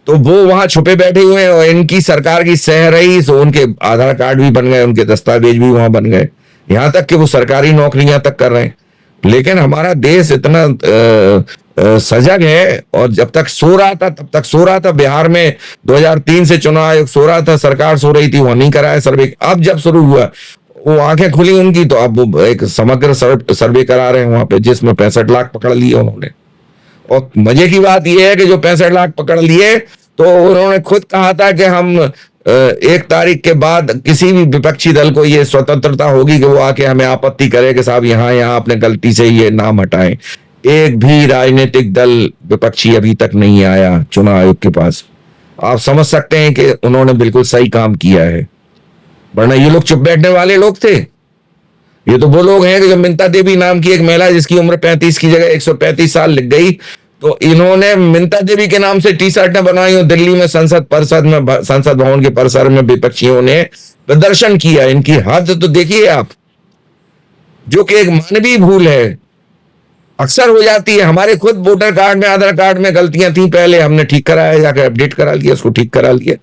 तो वो वहां छुपे बैठे हुए हैं, और इनकी सरकार की सह रही, तो उनके आधार कार्ड भी बन गए, उनके दस्तावेज भी वहां बन गए, यहां तक कि वो सरकारी नौकरियां तक कर रहे हैं। लेकिन हमारा देश इतना सजग है, और जब तक सो रहा था तब तक सो रहा था। बिहार में 2003 से चुनाव आयोग सो रहा था, सरकार सो रही थी, वहां नहीं कराया सर्वे। अब जब शुरू हुआ, वो आंखें खुली उनकी, तो अब वो एक समग्र सर्वे करा रहे हैं वहां पे, जिसमें 65 लाख पकड़ लिए उन्होंने। और मजे की बात यह है कि जो 65 लाख पकड़ लिए, तो उन्होंने खुद कहा था कि हम 1 तारीख के बाद किसी भी विपक्षी दल को ये स्वतंत्रता होगी कि वो आके हमें आपत्ति करे कि साहब यहाँ आपने गलती से ये नाम हटाएं। एक भी राजनीतिक दल विपक्षी अभी तक नहीं आया चुनाव आयोग के पास। आप समझ सकते हैं कि उन्होंने बिल्कुल सही काम किया है, वरना ये लोग चुप बैठने वाले लोग थे। ये तो वो लोग हैं कि जो मिंता देवी नाम की एक महिला, जिसकी उम्र 35 की जगह 135 साल लिख गई, तो इन्होंने मिंता देवी के नाम से टी शर्टें बनाई, और दिल्ली में संसद भवन के परिसर में विपक्षियों ने प्रदर्शन किया। इनकी हद तो देखिए आप, जो कि एक मानवीय भूल है, अक्सर हो जाती है। हमारे खुद वोटर कार्ड में, आधार कार्ड में गलतियां थी पहले, हमने ठीक कराया, जाकर अपडेट करा लिया, उसको ठीक करा लिया।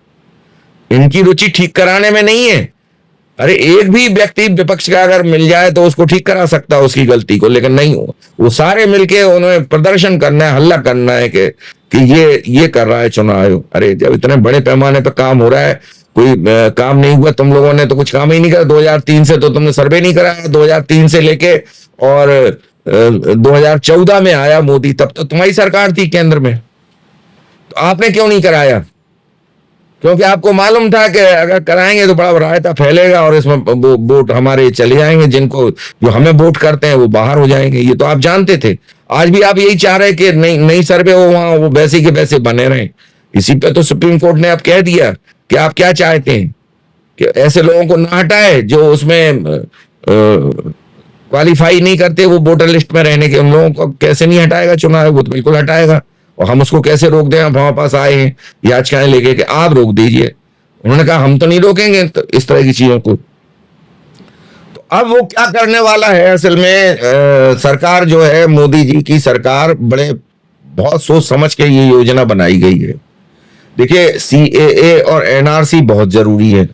इनकी रुचि ठीक कराने में नहीं है। अरे एक भी व्यक्ति विपक्ष का अगर मिल जाए तो उसको ठीक करा सकता है उसकी गलती को, लेकिन नहीं हो, वो सारे मिलके उन्हें प्रदर्शन करना है, हल्ला करना है कि ये कर रहा है चुनाव आयोग। अरे जब इतने बड़े पैमाने पर काम हो रहा है, कोई काम नहीं हुआ, तुम लोगों ने तो कुछ काम ही नहीं करा। 2003 से तो तुमने सर्वे नहीं कराया, 2003 से लेके और 2014 में आया मोदी, तब तो तुम्हारी सरकार थी केंद्र में, तो आपने क्यों नहीं कराया? क्योंकि आपको मालूम था कि अगर कराएंगे तो बड़ा रायता फैलेगा और इसमें वो वोट हमारे चले जाएंगे, जिनको जो हमें वोट करते हैं वो बाहर हो जाएंगे। ये तो आप जानते थे। आज भी आप यही चाह रहे हैं कि नई सर्वे हो, वहां वो वैसे के वैसे बने रहें। इसी पे तो सुप्रीम कोर्ट ने अब कह दिया कि आप क्या चाहते हैं कि ऐसे लोगों को ना हटाए जो उसमें क्वालिफाई नहीं करते वो वोटर लिस्ट में रहने के। उन लोगों को कैसे नहीं हटाएगा चुनाव? वो तो बिल्कुल हटाएगा। और हम उसको कैसे रोक दें? हम हमारे पास आए हैं याचिकाएं लेके कि आप रोक दीजिए। उन्होंने कहा हम तो नहीं रोकेंगे तो इस तरह की चीजों को। तो अब वो क्या करने वाला है असल में, सरकार जो है मोदी जी की सरकार बहुत सोच समझ के ये योजना बनाई गई है। देखिए, CAA और NRC बहुत जरूरी है।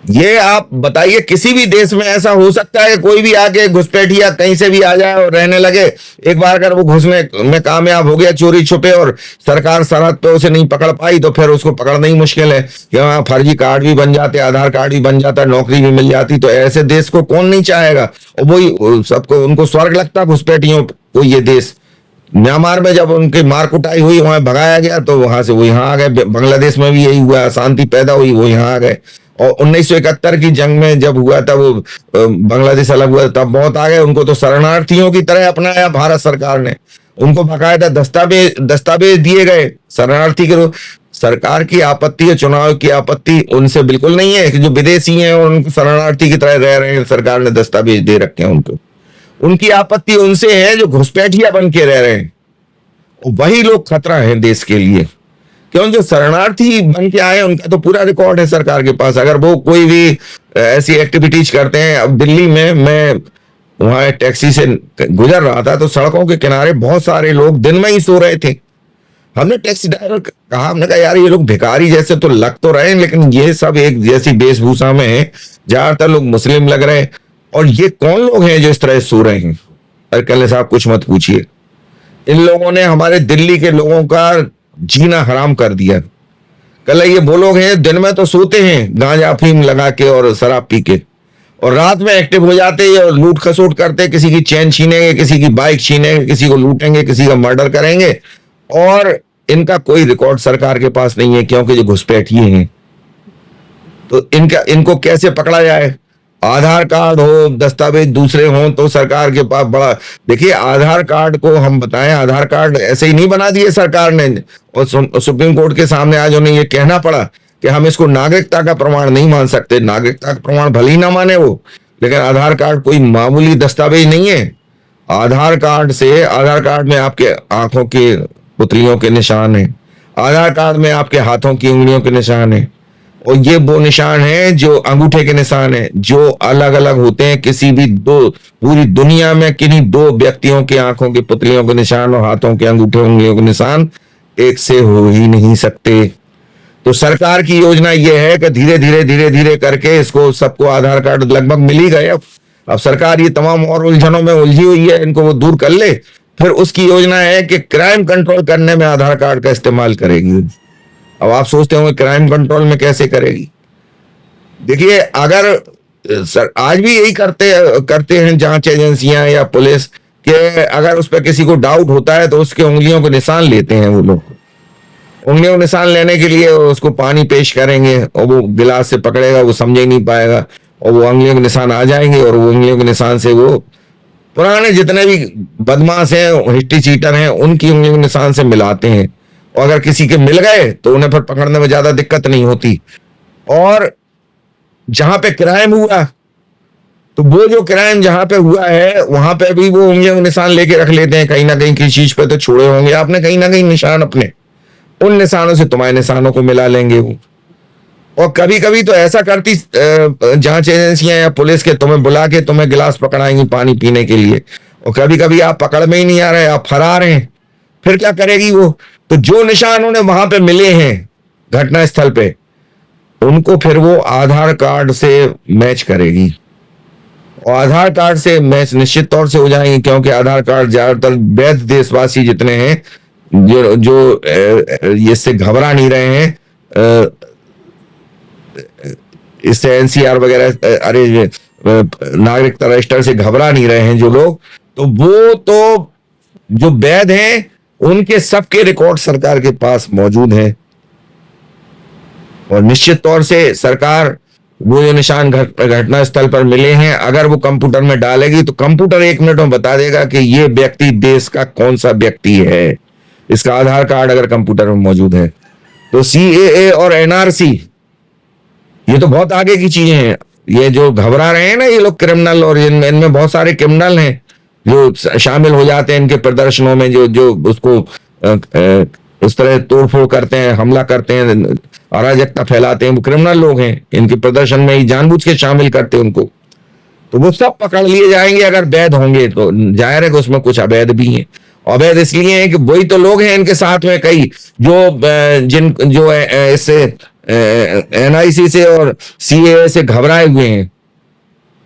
ये आप बताइए, किसी भी देश में ऐसा हो सकता है कोई भी आके घुसपैठिया कहीं से भी आ जाए और रहने लगे? एक बार अगर वो घुसने में कामयाब हो गया चोरी छुपे और सरकार सरहद पे उसे नहीं पकड़ पाई तो फिर उसको पकड़ना ही मुश्किल है। यहाँ फर्जी कार्ड भी बन जाते, आधार कार्ड भी बन जाता, नौकरी भी मिल जाती, तो ऐसे देश को कौन नहीं चाहेगा? और वही सबको उनको स्वर्ग लगता घुसपैठियों को ये देश। म्यांमार में जब उनकी मार कुटाई हुई, वहां भगाया गया, तो वहां से वो यहाँ आ गए। बांग्लादेश में भी यही हुआ, अशांति पैदा हुई, वो यहाँ आ गए। और 1971 की जंग में जब हुआ था, वो बांग्लादेश अलग हुआ, तब बहुत आ गए। उनको तो शरणार्थियों की तरह अपनाया भारत सरकार ने। उनको बाकायदा दस्तावेज दिए गए शरणार्थी के रूप। सरकार की आपत्ति है, चुनाव की आपत्ति उनसे बिल्कुल नहीं है कि जो विदेशी हैं और उनको शरणार्थी की तरह रह रहे हैं, सरकार ने दस्तावेज दे रखे हैं उनको। उनकी आपत्ति उनसे है जो घुसपैठिया बन के रह रहे हैं। वही लोग खतरा है देश के लिए, क्यों? जो शरणार्थी बन के आए उनका तो पूरा रिकॉर्ड है सरकार के पास। अगर वो कोई भी ऐसी एक्टिविटीज करते हैं, अब दिल्ली में मैं वहां टैक्सी से गुजर रहा था तो सड़कों के किनारे बहुत सारे लोग दिन में ही सो रहे थे। हमने टैक्सी ड्राइवर कहा, हमने कहा यार ये लोग भिखारी जैसे तो लग तो रहे हैं, लेकिन ये सब एक जैसी वेशभूषा में है, ज्यादातर लोग मुस्लिम लग रहे हैं, और ये कौन लोग हैं जो इस तरह सो रहे हैं? अरे कहले साहब कुछ मत पूछिए, इन लोगों ने हमारे दिल्ली के लोगों का जीना हराम कर दिया। कल ये वो लोग हैं दिन में तो सोते हैं गांजा अफीम लगा के और शराब पी के, और रात में एक्टिव हो जाते हैं और लूट खसोट करते, किसी की चैन छीनेंगे, किसी की बाइक छीनेंगे, किसी को लूटेंगे, किसी का मर्डर करेंगे। और इनका कोई रिकॉर्ड सरकार के पास नहीं है, क्योंकि जो घुसपैठिए हैं। तो इनको कैसे पकड़ा जाए? आधार कार्ड हो, दस्तावेज दूसरे हों तो सरकार के पास बड़ा। देखिए, आधार कार्ड को हम बताएं, आधार कार्ड ऐसे ही नहीं बना दिए सरकार ने, और सुप्रीम कोर्ट के सामने आज उन्हें ये कहना पड़ा कि हम इसको नागरिकता का प्रमाण नहीं मान सकते। नागरिकता का प्रमाण भले ही ना माने वो, लेकिन आधार कार्ड कोई मामूली दस्तावेज नहीं है। आधार कार्ड में आपके आंखों के पुतलियों के निशान है, आधार कार्ड में आपके हाथों की उंगलियों के निशान है, और ये वो निशान है जो अंगूठे के निशान है, जो अलग अलग होते हैं। किसी भी पूरी दुनिया में किन्हीं दो व्यक्तियों की आंखों की पुतलियों के निशान और हाथों के अंगूठे उंगलियों के निशान एक से हो ही नहीं सकते। तो सरकार की योजना ये है कि धीरे धीरे करके इसको सबको आधार कार्ड लगभग मिल ही गए। अब सरकार ये तमाम और उलझनों में उलझी हुई है, इनको वो दूर कर ले। फिर उसकी योजना है कि क्राइम कंट्रोल करने में आधार कार्ड का इस्तेमाल करेगी। अब आप सोचते होंगे क्राइम कंट्रोल में कैसे करेगी? देखिए, अगर आज भी यही करते हैं जांच एजेंसियां या पुलिस, कि अगर उस पर किसी को डाउट होता है तो उसके उंगलियों के निशान लेते हैं। वो लोग उंगलियों के निशान लेने के लिए उसको पानी पेश करेंगे और वो गिलास से पकड़ेगा, वो समझ ही नहीं पाएगा, और वो उंगलियों के निशान आ जाएंगे, और वो उंगलियों के निशान से वो पुराने जितने भी बदमाश हैं, हिस्ट्री चीटर हैं, उनकी उंगलियों के निशान से मिलाते हैं। और अगर किसी के मिल गए तो उन्हें फिर पकड़ने में ज्यादा दिक्कत नहीं होती। और जहां पे क्राइम हुआ, तो वो जो क्राइम जहां पे हुआ है वहां पे भी वो उंगलियों के निशान लेके रख लेते हैं। कहीं ना कहीं किसी चीज पे तो छोड़े होंगे आपने कहीं ना कहीं निशान अपने, उन निशानों से तुम्हारे निशानों को मिला लेंगे वो। और कभी कभी तो ऐसा करती जांच एजेंसियां या पुलिस के तुम्हें बुला के तुम्हें गिलास पकड़ाएंगी पानी पीने के लिए, और कभी कभी आप पकड़ में ही नहीं आ रहे, आप फरार हैं, फिर क्या करेगी वो? तो जो निशान उन्हें वहां पे मिले हैं घटना स्थल पे, उनको फिर वो आधार कार्ड से मैच करेगी, और आधार कार्ड से मैच निश्चित तौर से हो जाएंगे, क्योंकि आधार कार्ड ज्यादातर वैध देशवासी जितने हैं जो इससे घबरा नहीं रहे हैं, इससे एनसीआर वगैरह, अरे नागरिकता रजिस्टर से घबरा नहीं रहे हैं जो लोग, तो वो तो जो वैध हैं उनके सबके रिकॉर्ड सरकार के पास मौजूद हैं। और निश्चित तौर से सरकार वो जो निशान घटना स्थल पर मिले हैं, अगर वो कंप्यूटर में डालेगी तो कंप्यूटर 1 मिनट में बता देगा कि ये व्यक्ति देश का कौन सा व्यक्ति है। इसका आधार कार्ड अगर कंप्यूटर में मौजूद है तो सीएए और एनआरसी ये तो बहुत आगे की चीजें हैं। ये जो घबरा रहे हैं ना ये लोग क्रिमिनल, और इनमें बहुत सारे क्रिमिनल हैं जो शामिल हो जाते हैं इनके प्रदर्शनों में, जो उसको इस तरह तोड़फोड़ करते हैं, हमला करते हैं, अराजकता फैलाते हैं, वो क्रिमिनल लोग हैं। इनके प्रदर्शन में ही जानबूझ के शामिल करते हैं उनको, तो वो सब पकड़ लिए जाएंगे अगर वैध होंगे। तो जाहिर है कि उसमें कुछ अवैध भी हैं। अवैध इसलिए हैं कि वही तो लोग हैं इनके साथ में कई जो इससे एनआईसी से और सीएए से घबराए हुए हैं,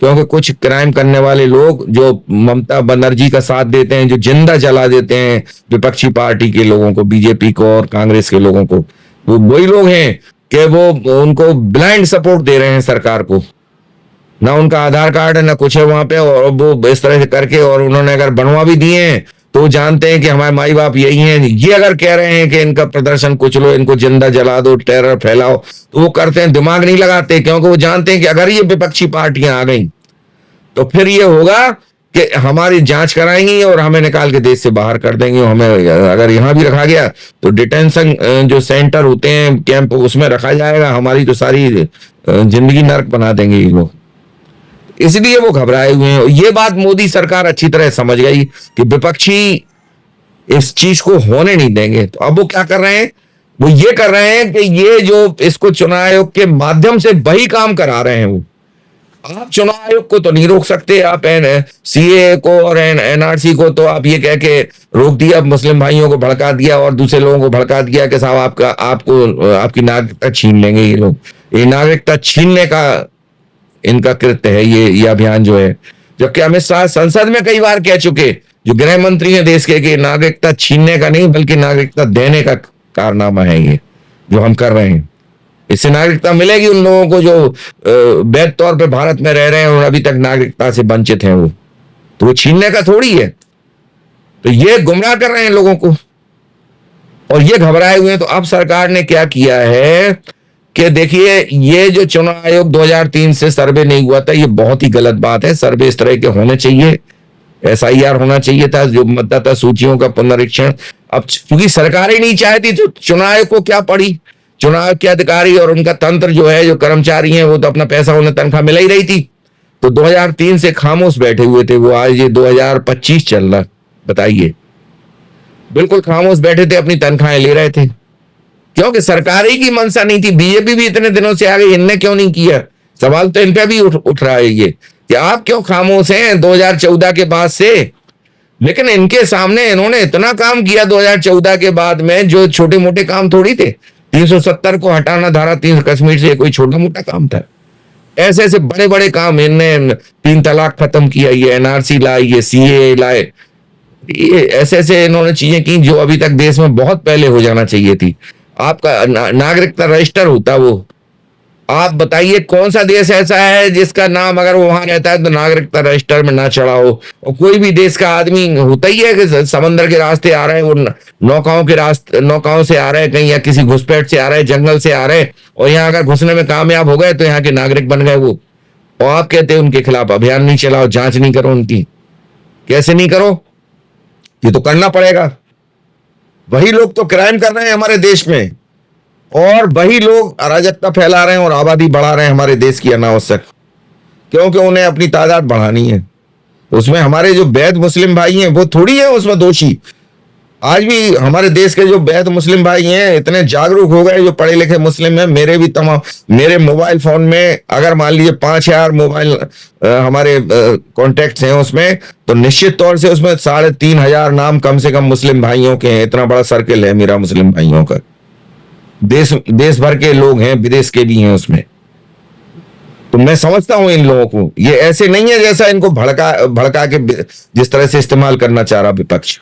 क्योंकि कुछ क्राइम करने वाले लोग जो ममता बनर्जी का साथ देते हैं, जो जिंदा जला देते हैं विपक्षी पार्टी के लोगों को, बीजेपी को और कांग्रेस के लोगों को, वो वही लोग हैं कि वो उनको ब्लाइंड सपोर्ट दे रहे हैं सरकार को। ना उनका आधार कार्ड है ना कुछ है वहां पे, और वो इस तरह से करके, और उन्होंने अगर बनवा भी दिए हैं तो जानते हैं कि हमारे माई बाप यही हैं। ये अगर कह रहे हैं कि इनका प्रदर्शन कुछ लो, इनको जिंदा जला दो, टेरर फैलाओ, तो वो करते हैं, दिमाग नहीं लगाते, क्योंकि वो जानते हैं कि अगर ये विपक्षी पार्टियां आ गई तो फिर ये होगा कि हमारी जांच कराएंगी और हमें निकाल के देश से बाहर कर देंगे। हमें अगर यहां भी रखा गया तो डिटेंशन जो सेंटर होते हैं, कैंप, उसमें रखा जाएगा, हमारी तो सारी जिंदगी नर्क बना देंगे ये लोग। इसलिए वो घबराए हुए हैं। ये बात मोदी सरकार अच्छी तरह समझ गई कि विपक्षी इस चीज को होने नहीं देंगे। तो अब वो क्या कर रहे हैं, वो ये कर रहे हैं कि ये जो इसको चुनाव आयोग के माध्यम से वही काम करा रहे हैं। वो आप चुनाव आयोग को तो नहीं रोक सकते, आप सीए को और एनआरसी को तो आप ये कह के रोक दिया, मुस्लिम भाइयों को भड़का दिया और दूसरे लोगों को भड़का दिया कि साहब आपकी नागरिकता छीन लेंगे ये लोग। ये नागरिकता छीनने का इनका कृत्य है ये अभियान जो है। जबकि अमित शाह संसद में कई बार कह चुके, जो गृह मंत्री हैं देश के, कि नागरिकता छीनने का नहीं बल्कि नागरिकता देने का कारनामा है ये जो हम कर रहे हैं। इससे नागरिकता मिलेगी उन लोगों को जो वैध तौर पे भारत में रह रहे हैं और अभी तक नागरिकता से वंचित हैं। वो तो वो छीनने का थोड़ी है। तो ये गुमराह कर रहे हैं लोगों को और ये घबराए हुए हैं। तो अब सरकार ने क्या किया है कि देखिए, ये जो चुनाव आयोग 2003 से सर्वे नहीं हुआ था, ये बहुत ही गलत बात है। सर्वे इस तरह के होने चाहिए, एसआईआर होना चाहिए था, जो मतदाता सूचियों का पुनरीक्षण। अब क्योंकि सरकार ही नहीं चाहती तो चुनाव आयोग को क्या पड़ी। चुनाव के अधिकारी और उनका तंत्र जो है, जो कर्मचारी हैं, वो तो अपना पैसा, उन्हें तनख्वाह मिल ही रही थी। तो 2003 से खामोश बैठे हुए थे वो। आज ये 2025 चल रहा, बताइए, बिल्कुल खामोश बैठे थे, अपनी तनख्वाहें ले रहे थे, क्योंकि सरकार ही की मंशा नहीं थी। बीजेपी भी इतने दिनों से आ गई, इनने क्यों नहीं किया? सवाल तो इन पे भी उठ रहा है ये कि आप क्यों खामोश हैं 2014 के बाद से। लेकिन इनके सामने इन्होंने इतना काम किया 2014 के बाद में, जो छोटे मोटे काम थोड़ी थे। 370 को हटाना, धारा 3 कश्मीर से, कोई छोटा मोटा काम था? ऐसे ऐसे बड़े बड़े काम इनने, 3 तलाक खत्म किया, ये एनआरसी लाई, ये सीए लाए, ये ऐसे ऐसे इन्होंने चीजें की जो अभी तक देश में बहुत पहले हो जाना चाहिए थी। आपका नागरिकता रजिस्टर होता, वो आप बताइए कौन सा देश ऐसा है जिसका नाम अगर वो वहां रहता है तो नागरिकता रजिस्टर में ना चढ़ा हो। और कोई भी देश का आदमी होता ही है कि समंदर के रास्ते आ रहे हैं, वो नौकाओं से आ रहे हैं कहीं, या किसी घुसपैठ से आ रहे हैं, जंगल से आ रहे हैं, और यहाँ अगर घुसने में कामयाब हो गए तो यहाँ के नागरिक बन गए वो। और आप कहते हैं उनके खिलाफ अभियान नहीं चलाओ, जांच नहीं करो उनकी। कैसे नहीं करो? ये तो करना पड़ेगा। वही लोग तो क्राइम कर रहे हैं हमारे देश में, और वही लोग अराजकता फैला रहे हैं और आबादी बढ़ा रहे हैं हमारे देश की अनावश्यक, क्योंकि उन्हें अपनी तादाद बढ़ानी है। उसमें हमारे जो वैध मुस्लिम भाई हैं वो थोड़ी है उसमें दोषी। आज भी हमारे देश के जो वैध मुस्लिम भाई हैं इतने जागरूक हो गए, जो पढ़े लिखे मुस्लिम हैं। मेरे मोबाइल फोन में अगर मान लीजिए 5000 मोबाइल हमारे कॉन्टेक्ट्स हैं उसमें, तो निश्चित तौर से उसमें 3500 नाम कम से कम मुस्लिम भाइयों के हैं। इतना बड़ा सर्किल है मेरा मुस्लिम भाइयों का। देश भर के लोग हैं, विदेश के भी हैं उसमें। तो मैं समझता हूं इन लोगों को, ये ऐसे नहीं है जैसा इनको भड़का के जिस तरह से इस्तेमाल करना चाह रहा विपक्ष।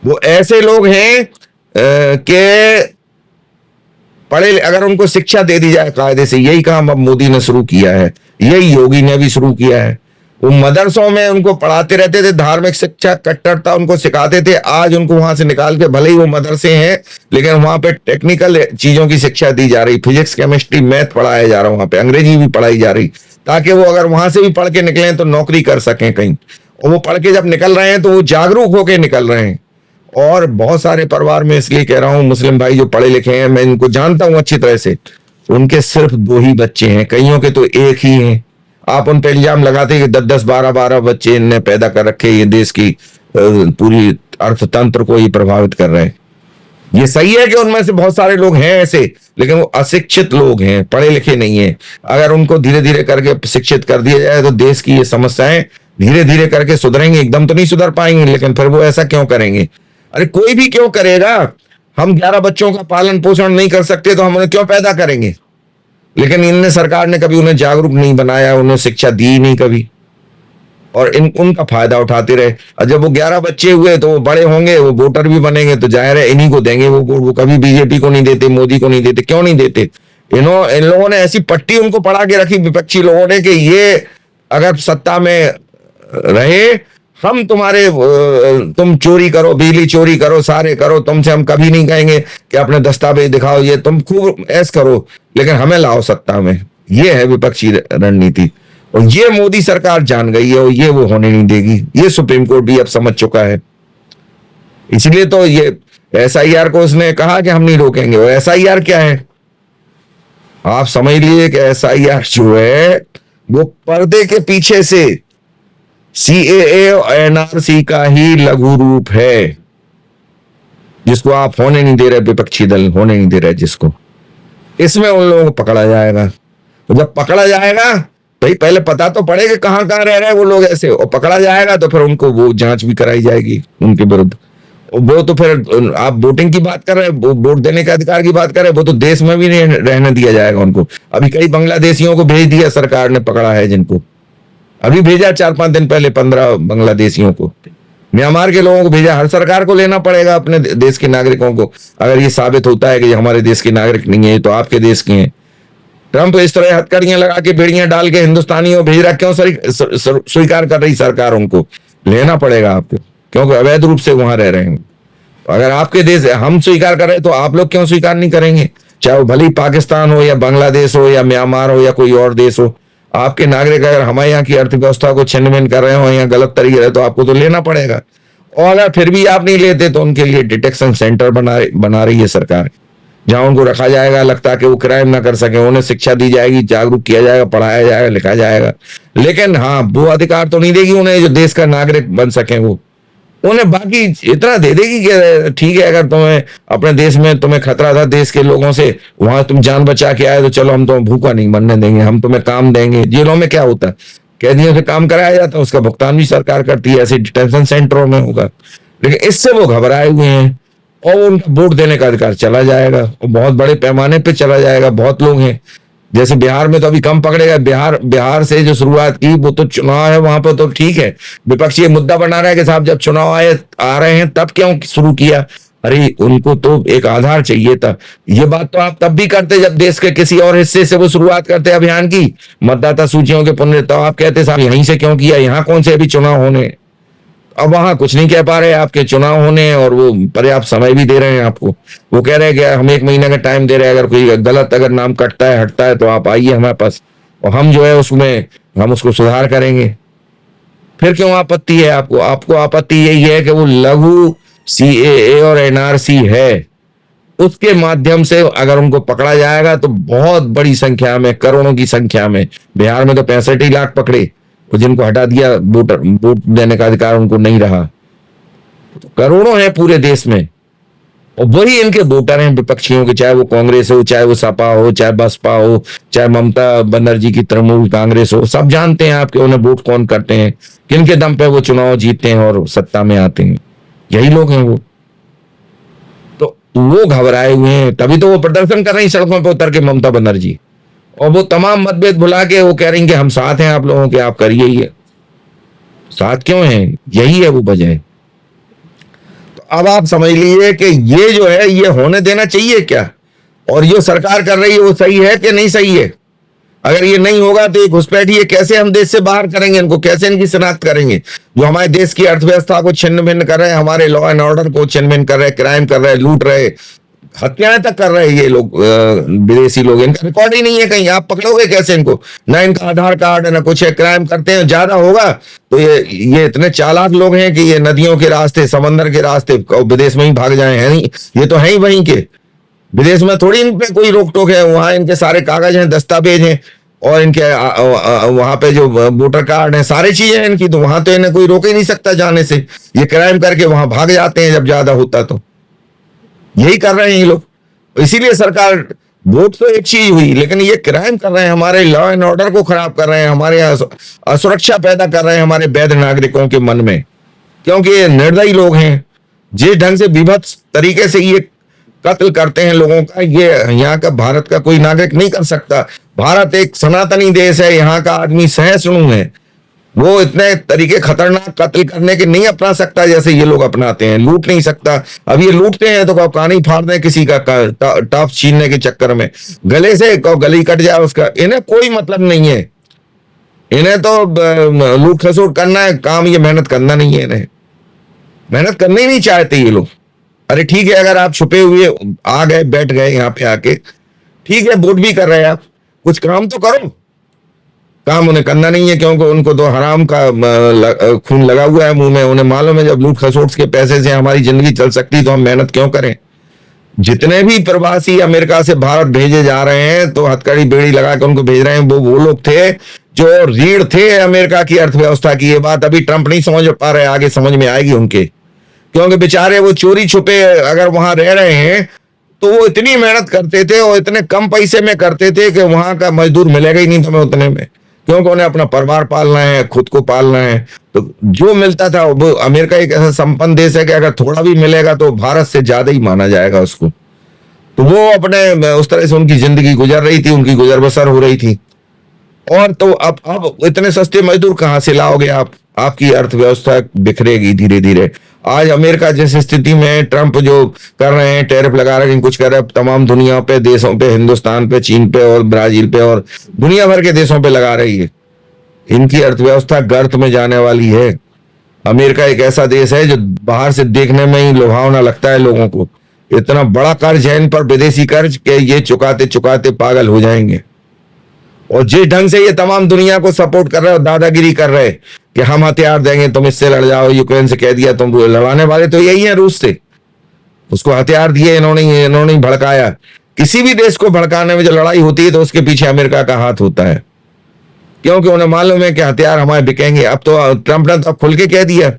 वो ऐसे लोग हैं कि अगर उनको शिक्षा दे दी जाए कायदे से, यही काम अब मोदी ने शुरू किया है, यही योगी ने भी शुरू किया है। वो मदरसों में उनको पढ़ाते रहते थे, धार्मिक शिक्षा कट्टरता उनको सिखाते थे। आज उनको वहां से निकाल के, भले ही वो मदरसे हैं लेकिन वहां पे टेक्निकल चीजों की शिक्षा दी जा रही, फिजिक्स केमिस्ट्री मैथ पढ़ाया जा रहा है, वहां पे अंग्रेजी भी पढ़ाई जा रही, ताकि वो अगर वहां से भी पढ़ के निकले तो नौकरी कर सकें कहीं। और वो पढ़ के जब निकल रहे हैं तो वो जागरूक होकर निकल रहे हैं। और बहुत सारे परिवार में, इसलिए कह रहा हूं, मुस्लिम भाई जो पढ़े लिखे हैं, मैं इनको जानता हूं अच्छी तरह से, उनके सिर्फ 2 ही बच्चे हैं, कईयों के तो 1 ही हैं। आप उन पर इल्जाम लगाते हैं कि 10-10, 12-12 बच्चे इनने पैदा कर रखे, ये देश की पूरी अर्थतंत्र को ही प्रभावित कर रहे हैं। ये सही है कि उनमें से बहुत सारे लोग हैं ऐसे, लेकिन वो अशिक्षित लोग हैं, पढ़े लिखे नहीं है। अगर उनको धीरे धीरे करके शिक्षित कर दिया जाए तो देश की ये समस्याएं धीरे धीरे करके सुधरेंगे। एकदम तो नहीं सुधर पाएंगे, लेकिन फिर वो ऐसा क्यों करेंगे? अरे कोई भी क्यों करेगा? हम 11 बच्चों का पालन पोषण नहीं कर सकते तो हम उन्हें क्यों पैदा करेंगे? लेकिन इनने, सरकार ने कभी उन्हें जागरूक नहीं बनाया, उन्हें शिक्षा दी नहीं कभी, और उनका फायदा उठाते रहे। और जब वो 11 बच्चे हुए तो वो बड़े होंगे, वो वोटर भी बनेंगे, तो जाहिर है इन्हीं को देंगे वो कभी बीजेपी को नहीं देते, मोदी को नहीं देते। क्यों नहीं देते? इन लोगों ने ऐसी पट्टी उनको पढ़ा के रखी, विपक्षी लोगों ने, कि ये अगर सत्ता में रहे, हम तुम चोरी करो, बिजली चोरी करो, सारे करो, तुमसे हम कभी नहीं कहेंगे कि अपने दस्तावेज दिखाओ, ये तुम खूब ऐश करो, लेकिन हमें लाओ सत्ता में। ये है विपक्षी रणनीति, और ये मोदी सरकार जान गई है, और ये वो होने नहीं देगी। ये सुप्रीम कोर्ट भी अब समझ चुका है। इसलिए तो ये SIR को उसने कहा कि हम नहीं रोकेंगे। और SIR क्या है? आप समझ लीजिए कि SIR जो है वो पर्दे के पीछे से CAA और NRC का ही लघु रूप है, जिसको आप होने नहीं दे रहे, विपक्षी दल होने नहीं दे रहे जिसको। इसमें उन लोगों को पकड़ा जाएगा। तो जब पकड़ा जाएगा, भाई पहले पता तो पड़े कि कहां कहां रह रहे हैं वो लोग ऐसे, और पकड़ा जाएगा तो फिर उनको वो जांच भी कराई जाएगी उनके विरुद्ध। वो तो फिर, आप वोटिंग की बात कर रहे हैं, वोट देने के अधिकार की बात कर रहे हैं, वो तो देश में भी नहीं रहने दिया जाएगा उनको। अभी कई बांग्लादेशियों को भेज दिया सरकार ने, पकड़ा है जिनको, अभी भेजा 4-5 दिन पहले 15 बांग्लादेशियों को। म्यांमार के लोगों को भेजा। हर सरकार को लेना पड़ेगा अपने देश के नागरिकों को, अगर ये साबित होता है कि ये हमारे देश के नागरिक नहीं है, तो आपके देश के हैं। ट्रंप इस तरह हथकड़ियां लगा के, बेड़ियां डाल के हिंदुस्तानियों भेज रहा, क्यों स्वीकार कर रही सरकार? उनको लेना पड़ेगा आपको, क्योंकि अवैध रूप से वहां रह रहे हैं। अगर आपके देश हम स्वीकार कर रहे हैं तो आप लोग क्यों स्वीकार नहीं करेंगे? चाहे वो भले ही पाकिस्तान हो, या बांग्लादेश हो, या म्यांमार हो, या कोई और देश हो, आपके नागरिक अगर हमारे यहाँ की अर्थव्यवस्था को छिन्न-भिन्न कर रहे हो या गलत तरीके रहे, तो आपको तो लेना पड़ेगा। और अगर फिर भी आप नहीं लेते तो उनके लिए डिटेक्शन सेंटर बना रही है सरकार, जहां उनको रखा जाएगा अलग, ताकि वो क्राइम ना कर सके। उन्हें शिक्षा दी जाएगी, जागरूक किया जाएगा, पढ़ाया जाएगा, लिखा जाएगा। लेकिन हाँ, वो अधिकार तो नहीं देगी उन्हें जो देश का नागरिक बन सके। वो उन्हें बाकी इतना दे देगी कि ठीक है, अगर तुम्हें अपने देश में तुम्हें खतरा था देश के लोगों से, वहां तुम जान बचा के आए, तो चलो हम तुम्हें भूखा नहीं मरने देंगे, हम तुम्हें काम देंगे। जेलों में क्या होता है, कैदियों से काम कराया जाता है, उसका भुगतान भी सरकार करती है, ऐसे डिटेंशन सेंटरों में होगा। लेकिन इससे वो घबराए हुए हैं, और उनका वोट देने का अधिकार चला जाएगा, और बहुत बड़े पैमाने पे चला जाएगा। बहुत लोग हैं, जैसे बिहार में तो अभी कम पकड़ेगा। बिहार से जो शुरुआत की, वो तो चुनाव है, वहां पर तो ठीक है। विपक्ष ये मुद्दा बना रहा है कि साहब जब चुनाव आ रहे हैं तब क्यों शुरू किया? अरे उनको तो एक आधार चाहिए था। ये बात तो आप तब भी करते जब देश के किसी और हिस्से से वो शुरुआत करते अभियान की, मतदाता सूचियों के पुनः, तो आप कहते साहब यहीं से क्यों किया, यहाँ कौन से अभी चुनाव होने। अब वहां कुछ नहीं कह पा रहे, आपके चुनाव होने, और वो पर्याप्त समय भी दे रहे हैं आपको। वो कह रहे हैं कि हम 1 महीने का टाइम दे रहे हैं, अगर कोई गलत अगर नाम कटता है, हटता है, तो आप आइए हमारे पास, और हम जो है उसमें हम उसको सुधार करेंगे। फिर क्यों आपत्ति है आपको? आपको आपत्ति यही है कि वो लघु CAA और NRC है, उसके माध्यम से अगर उनको पकड़ा जाएगा तो बहुत बड़ी संख्या में, करोड़ों की संख्या में, बिहार में तो 65 ही लाख पकड़े, जिनको हटा दिया, वोट देने का अधिकार उनको नहीं रहा। तो करोड़ों हैं पूरे देश में, और वही इनके वोटर हैं विपक्षियों के, चाहे वो कांग्रेस हो, चाहे वो सपा हो, चाहे बसपा हो, चाहे ममता बनर्जी की तृणमूल कांग्रेस हो। सब जानते हैं आपके उन्हें वोट कौन करते हैं, किनके दम पे वो चुनाव जीतते हैं और सत्ता में आते हैं, यही लोग हैं वो। तो वो घबराए हुए हैं, तभी तो वो प्रदर्शन कर रही हैं सड़कों पर उतर के, ममता बनर्जी। और वो तमाम मतभेद भुला के वो कह रही हैं कि हम साथ हैं आप लोगों के, आप करिए ही है। साथ क्यों हैं? यही है वो वजह। तो अब आप समझ लीजिए कि ये जो है, ये होने देना चाहिए क्या? और जो सरकार कर रही है वो सही है कि नहीं सही है? अगर ये नहीं होगा तो ये घुसपैठिए कैसे हम देश से बाहर करेंगे, इनको कैसे इनकी शिनाख्त करेंगे? जो हमारे देश की अर्थव्यवस्था को छिन्न भिन्न कर रहे हैं, हमारे लॉ एंड ऑर्डर को छिन्न भिन्न कर रहे हैं, क्राइम कर रहे हैं, लूट रहे, हत्याएं तक कर रहे हैं ये लोग, विदेशी लोग। इनका रिकॉर्ड ही नहीं है कहीं, आप पकड़ोगे कैसे इनको? ना इनका आधार कार्ड है ना कुछ है। क्राइम करते हैं, ज्यादा होगा तो ये इतने चालाक लोग हैं कि ये नदियों के रास्ते, समंदर के रास्ते विदेश में ही भाग जाए। हैं नहीं, ये तो है ही वहीं के, विदेश में थोड़ी इन पे कोई रोक टोक है। वहां इनके सारे कागज हैं, दस्तावेज हैं, और इनके वहां पे जो वोटर कार्ड है, सारी चीजें इनकी, तो वहां तो इन्हें कोई रोक ही नहीं सकता जाने से। ये क्राइम करके वहां भाग जाते हैं जब ज्यादा होता, तो यही कर रहे हैं ये लोग। इसीलिए सरकार, वोट तो एक चीज हुई, लेकिन ये क्राइम कर रहे हैं, हमारे लॉ एंड ऑर्डर को खराब कर रहे हैं, हमारे असुरक्षा पैदा कर रहे हैं हमारे वैध नागरिकों के मन में, क्योंकि ये निर्दयी लोग हैं। जिस ढंग से विभत्स तरीके से ये कत्ल करते हैं लोगों का, ये यहाँ का भारत का कोई नागरिक नहीं कर सकता। भारत एक सनातनी देश है, यहाँ का आदमी सहिष्णु है, वो इतने तरीके खतरनाक कत्ल करने के नहीं अपना सकता जैसे ये लोग अपनाते हैं। लूट नहीं सकता। अब ये लूटते हैं तो कान ही फाड़ दें किसी का, टॉप छीनने के चक्कर में, गले से गली कट जाए उसका, इन्हें कोई मतलब नहीं है। इन्हें तो लूट खसोट करना है काम, ये मेहनत करना नहीं है। इन्हें मेहनत करनी नहीं चाहते ये लोग। अरे ठीक है, अगर आप छुपे हुए आ गए, बैठ गए यहाँ पे आके, ठीक है, वोट भी कर रहे हैं आप, कुछ काम तो करो। काम उन्हें करना नहीं है, क्योंकि उनको तो हराम का खून लगा हुआ है मुंह में। उन्हें मालूम है जब लूट खसोट के पैसे से हमारी जिंदगी चल सकती तो हम मेहनत क्यों करें। जितने भी प्रवासी अमेरिका से भारत भेजे जा रहे हैं, तो हथकड़ी बेड़ी लगा के उनको भेज रहे हैं, वो लोग थे जो रीढ़ थे अमेरिका की अर्थव्यवस्था की। ये बात अभी ट्रंप नहीं समझ पा रहे, आगे समझ में आएगी उनके, क्योंकि बेचारे वो चोरी छुपे अगर वहां रह रहे हैं तो वो इतनी मेहनत करते थे और इतने कम पैसे में करते थे कि वहां का मजदूर मिलेगा ही नहीं तुम्हें उतने में, क्योंकि उन्हें अपना परिवार पालना है, खुद को पालना है। तो जो मिलता था, वो अमेरिका एक ऐसा संपन्न देश है कि अगर थोड़ा भी मिलेगा तो भारत से ज्यादा ही माना जाएगा उसको। तो वो अपने उस तरह से उनकी जिंदगी गुजर रही थी, उनकी गुजर बसर हो रही थी। और तो अब इतने सस्ते मजदूर कहां से लाओगे आप? आपकी अर्थव्यवस्था बिखरेगी धीरे धीरे। आज अमेरिका जैसी स्थिति में ट्रंप जो कर रहे हैं, टैरिफ लगा रहे हैं, कुछ कर रहे हैं, तमाम दुनिया पे, देशों पे, हिंदुस्तान पे, चीन पे और ब्राजील पे और दुनिया भर के देशों पे लगा रही है। इनकी अर्थव्यवस्था गर्त में जाने वाली है। अमेरिका एक ऐसा देश है जो बाहर से देखने में ही लुभावना लगता है लोगों को। इतना बड़ा कर्ज है इन पर, विदेशी कर्ज, के ये चुकाते चुकाते पागल हो जाएंगे। और जिस ढंग से ये तमाम दुनिया को सपोर्ट कर रहे हो, दादागिरी कर रहे कि हम हथियार देंगे, तुम इससे लड़ जाओ, यूक्रेन से कह दिया, तुम लड़ाने वाले तो यही है रूस से, उसको हथियार दिए इन्होंने भड़काया। किसी भी देश को भड़काने में जो लड़ाई होती है तो उसके पीछे अमेरिका का हाथ होता है, क्योंकि उन्हें मालूम है कि हथियार हमारे बिकेंगे। अब तो ट्रंप ने तो खुल के कह दिया,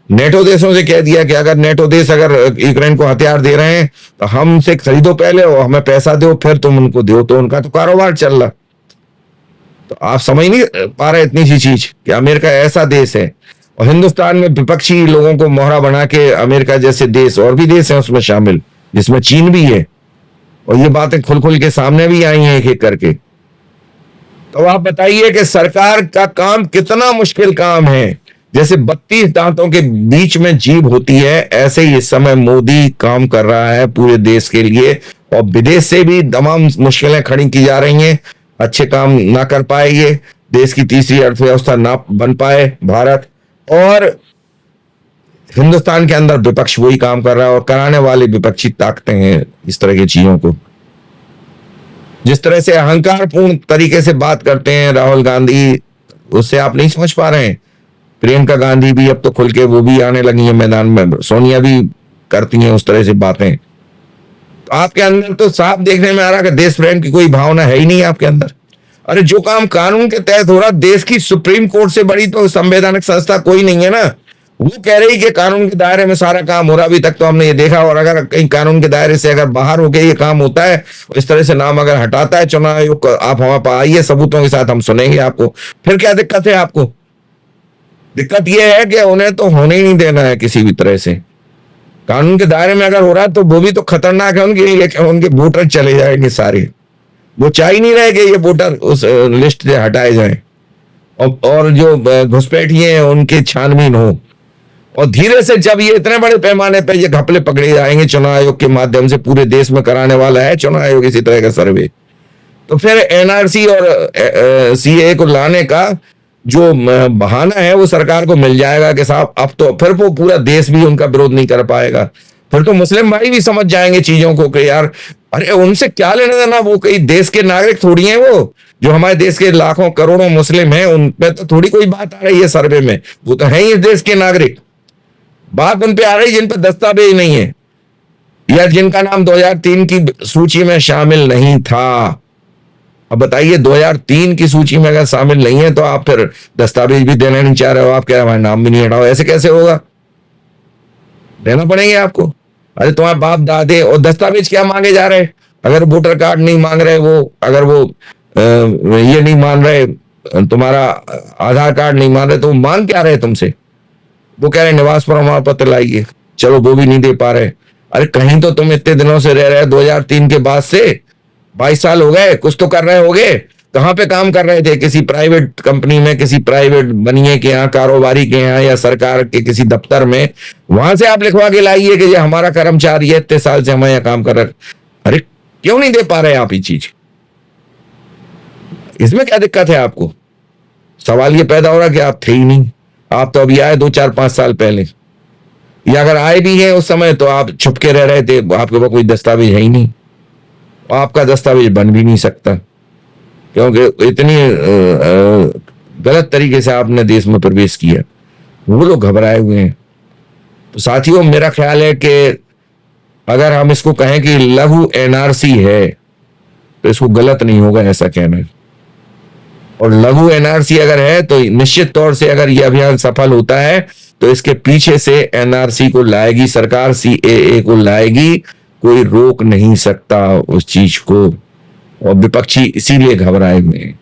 नेटो देशों से कह दिया कि अगर नेटो देश अगर यूक्रेन को हथियार दे रहे हैं तो हमसे खरीदो पहले और हमें पैसा दो, फिर तुम उनको दो। तो उनका तो कारोबार चल रहा। तो आप समझ नहीं पा रहे इतनी सी चीज कि अमेरिका ऐसा देश है। और हिंदुस्तान में विपक्षी लोगों को मोहरा बना के अमेरिका जैसे देश, और भी देश हैं उसमें शामिल, जिसमें चीन भी है, और ये बातें खुल खुल के सामने भी आई हैं एक एक करके। तो आप बताइए कि सरकार का काम कितना मुश्किल काम है। जैसे 32 दांतों के बीच में जीभ होती है, ऐसे ही इस समय मोदी काम कर रहा है पूरे देश के लिए, और विदेश से भी तमाम मुश्किलें खड़ी की जा रही हैं। अच्छे काम ना कर पाए, ये देश की तीसरी अर्थव्यवस्था ना बन पाए भारत, और हिंदुस्तान के अंदर विपक्ष वही काम कर रहा है, और कराने वाले विपक्षी ताकतें हैं इस तरह की चीजों को। जिस तरह से अहंकारपूर्ण तरीके से बात करते हैं राहुल गांधी, उससे आप नहीं समझ पा रहे हैं। प्रियंका गांधी भी अब तो खुल के वो भी आने लगी है मैदान में, सोनिया भी करती हैं उस तरह से बातें। तो आपके अंदर तो साफ देखने में आ रहा है कि देश प्रेम की कोई भावना है ही नहीं आपके अंदर। अरे जो काम कानून के तहत हो रहा, देश की सुप्रीम कोर्ट से बड़ी तो संवैधानिक संस्था कोई नहीं है ना। वो कह रही कि कानून के दायरे में सारा काम हो रहा, अभी तक तो हमने ये देखा। और अगर कहीं कानून के दायरे से अगर बाहर होके ये काम होता है, इस तरह से नाम अगर हटाता है चुनाव आयोग, आप हमारे पास आइए, सबूतों के साथ हम सुनेंगे आपको। फिर क्या दिक्कत है आपको? दिक्कत यह है कि उन्हें तो होने ही नहीं देना है किसी भी तरह से। कानून के दायरे में अगर हो रहा है तो वो भी तो खतरनाक है उनके लिए, उनके वोटर चले जाएंगे सारे। वो चाह ही नहीं रहे कि ये वोटर उस लिस्ट से हटाए जाएं, और जो घुसपैठिए हैं उनके छानबीन हो। और धीरे से जब ये इतने बड़े पैमाने पे ये घपले पकड़े जाएंगे, चुनाव आयोग के माध्यम से पूरे देश में कराने वाला है चुनाव आयोग इसी तरह का सर्वे, तो फिर एनआरसी और सीए को लाने का जो बहाना है वो सरकार को मिल जाएगा कि साहब अब तो फिर वो पूरा देश भी उनका विरोध नहीं कर पाएगा। फिर तो मुस्लिम भाई भी समझ जाएंगे चीजों को कि यार अरे उनसे क्या लेना देना, वो कई देश के नागरिक थोड़ी हैं, वो जो हमारे देश के लाखों करोड़ों मुस्लिम हैं उन पे तो थोड़ी कोई बात आ रही है सर्वे में, वो तो है ही इस देश के नागरिक। बात उन पे आ रही जिन पे दस्तावेज नहीं है या जिनका नाम 2003 की सूची में शामिल नहीं था। अब बताइए 2003 की सूची में अगर शामिल नहीं है तो आप फिर दस्तावेज भी देना नहीं चाह रहे हो, आप कह रहे हो हमारा नाम भी नहीं हटाओ, ऐसे कैसे होगा? देना पड़ेंगे आपको। अरे तुम्हारे बाप दादे, और दस्तावेज क्या मांगे जा रहे? अगर वोटर कार्ड नहीं मांग रहे वो, अगर वो ये नहीं मान रहे, तुम्हारा आधार कार्ड नहीं मान रहे, तो वो मांग क्या रहे तुमसे? वो कह रहे निवास प्रमाण पत्र लाइए, चलो वो भी नहीं दे पा रहे। अरे कहीं तो तुम इतने दिनों से रह रहे, 2003 के बाद से 22 साल हो गए, कुछ तो कर रहे होगे। कहां पे काम कर रहे थे? किसी प्राइवेट कंपनी में, किसी प्राइवेट बनिए के यहाँ, कारोबारी के यहाँ, या सरकार के किसी दफ्तर में, वहां से आप लिखवा के लाइए कि ये हमारा कर्मचारी है, इतने साल से हम यहाँ काम कर रहे। अरे क्यों नहीं दे पा रहे आप ये चीज? इसमें क्या दिक्कत है आपको? सवाल ये पैदा हो रहा कि आप थे ही नहीं, आप तो अभी आए 2-4-5 साल पहले, या अगर आए भी हैं उस समय तो आप छुपके रह रहे थे, आपके पास कोई दस्तावेज है ही नहीं, आपका दस्तावेज बन भी नहीं सकता क्योंकि इतनी गलत तरीके से आपने देश में प्रवेश किया। वो लोग घबराए हुए हैं। तो साथियों मेरा ख्याल है कि अगर हम इसको कहें कि लघु एनआरसी है तो इसको गलत नहीं होगा ऐसा कहना। और लघु एनआरसी अगर है तो निश्चित तौर से अगर यह अभियान सफल होता है तो इसके पीछे से एनआरसी को लाएगी सरकार, सीएए को लाएगी, कोई रोक नहीं सकता उस चीज को। और विपक्षी इसीलिए घबराए हुए हैं,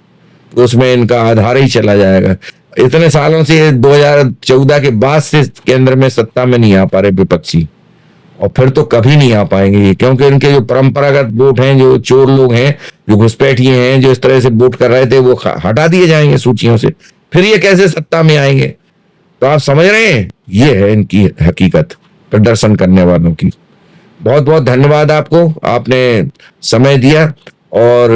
तो उसमें इनका आधार ही चला जाएगा। इतने सालों से 2014 के बाद से केंद्र में सत्ता में नहीं आ पा रहे विपक्षी, और फिर तो कभी नहीं आ पाएंगे क्योंकि इनके जो परंपरागत वोट हैं, जो चोर लोग हैं, जो घुसपैठिए हैं, जो इस तरह से वोट कर रहे थे, वो हटा दिए जाएंगे सूचियों से। फिर ये कैसे सत्ता में आएंगे? तो आप समझ रहे हैं, ये है इनकी हकीकत प्रदर्शन करने वालों की। बहुत बहुत धन्यवाद आपको, आपने समय दिया। और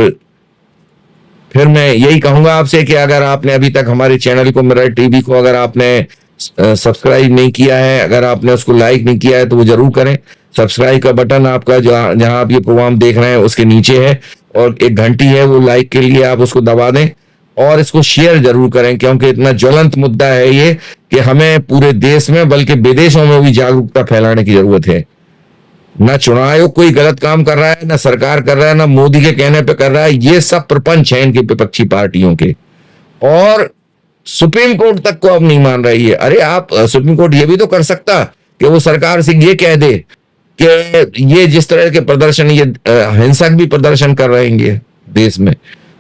फिर मैं यही कहूंगा आपसे कि अगर आपने अभी तक हमारे चैनल को, मिरर टीवी को, अगर आपने सब्सक्राइब नहीं किया है, अगर आपने उसको लाइक नहीं किया है तो वो जरूर करें। सब्सक्राइब का बटन आपका जहां आप ये प्रोग्राम देख रहे हैं उसके नीचे है, और एक घंटी है वो लाइक के लिए, आप उसको दबा दें। और इसको शेयर जरूर करें क्योंकि इतना ज्वलंत मुद्दा है ये कि हमें पूरे देश में बल्कि विदेशों में भी जागरूकता फैलाने की जरूरत है। ना चुनाव आयोग कोई गलत काम कर रहा है, ना सरकार कर रहा है, ना मोदी के कहने पे कर रहा है, ये सब प्रपंच है इनके विपक्षी पार्टियों के। और सुप्रीम कोर्ट तक को अब नहीं मान रही है। अरे आप, सुप्रीम कोर्ट ये भी तो कर सकता कि वो सरकार से ये कह दे कि ये जिस तरह के प्रदर्शन, ये हिंसक भी प्रदर्शन कर रहे हैं देश में,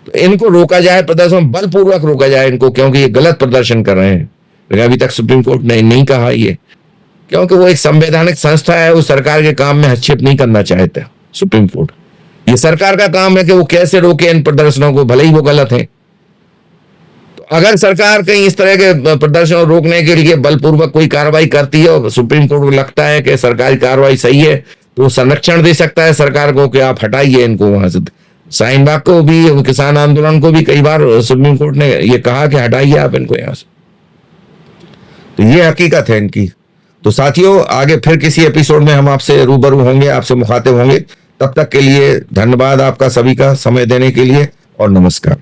तो इनको रोका जाए, प्रदर्शन बलपूर्वक रोका जाए इनको, क्योंकि ये गलत प्रदर्शन कर रहे हैं। लेकिन अभी तक सुप्रीम कोर्ट ने नहीं कहा ये, क्योंकि वो एक संवैधानिक संस्था है, वो सरकार के काम में हस्तक्षेप नहीं करना चाहता सुप्रीम कोर्ट। ये सरकार का काम है कि वो कैसे रोके इन प्रदर्शनों को, भले ही वो गलत है। तो अगर सरकार कहीं इस तरह के प्रदर्शन रोकने के लिए बलपूर्वक कोई कार्रवाई करती है और सुप्रीम कोर्ट को लगता है कि सरकारी कार्रवाई सही है, तो वो संरक्षण दे सकता है सरकार को कि आप हटाइए इनको वहां से। शाहीन-बाग को भी, किसान आंदोलन को भी कई बार सुप्रीम कोर्ट ने ये कहा कि हटाइए आप इनको यहां से। तो ये हकीकत है इनकी। तो साथियों आगे फिर किसी एपिसोड में हम आपसे रूबरू होंगे, आपसे मुखातिब होंगे। तब तक के लिए धन्यवाद आपका सभी का समय देने के लिए, और नमस्कार।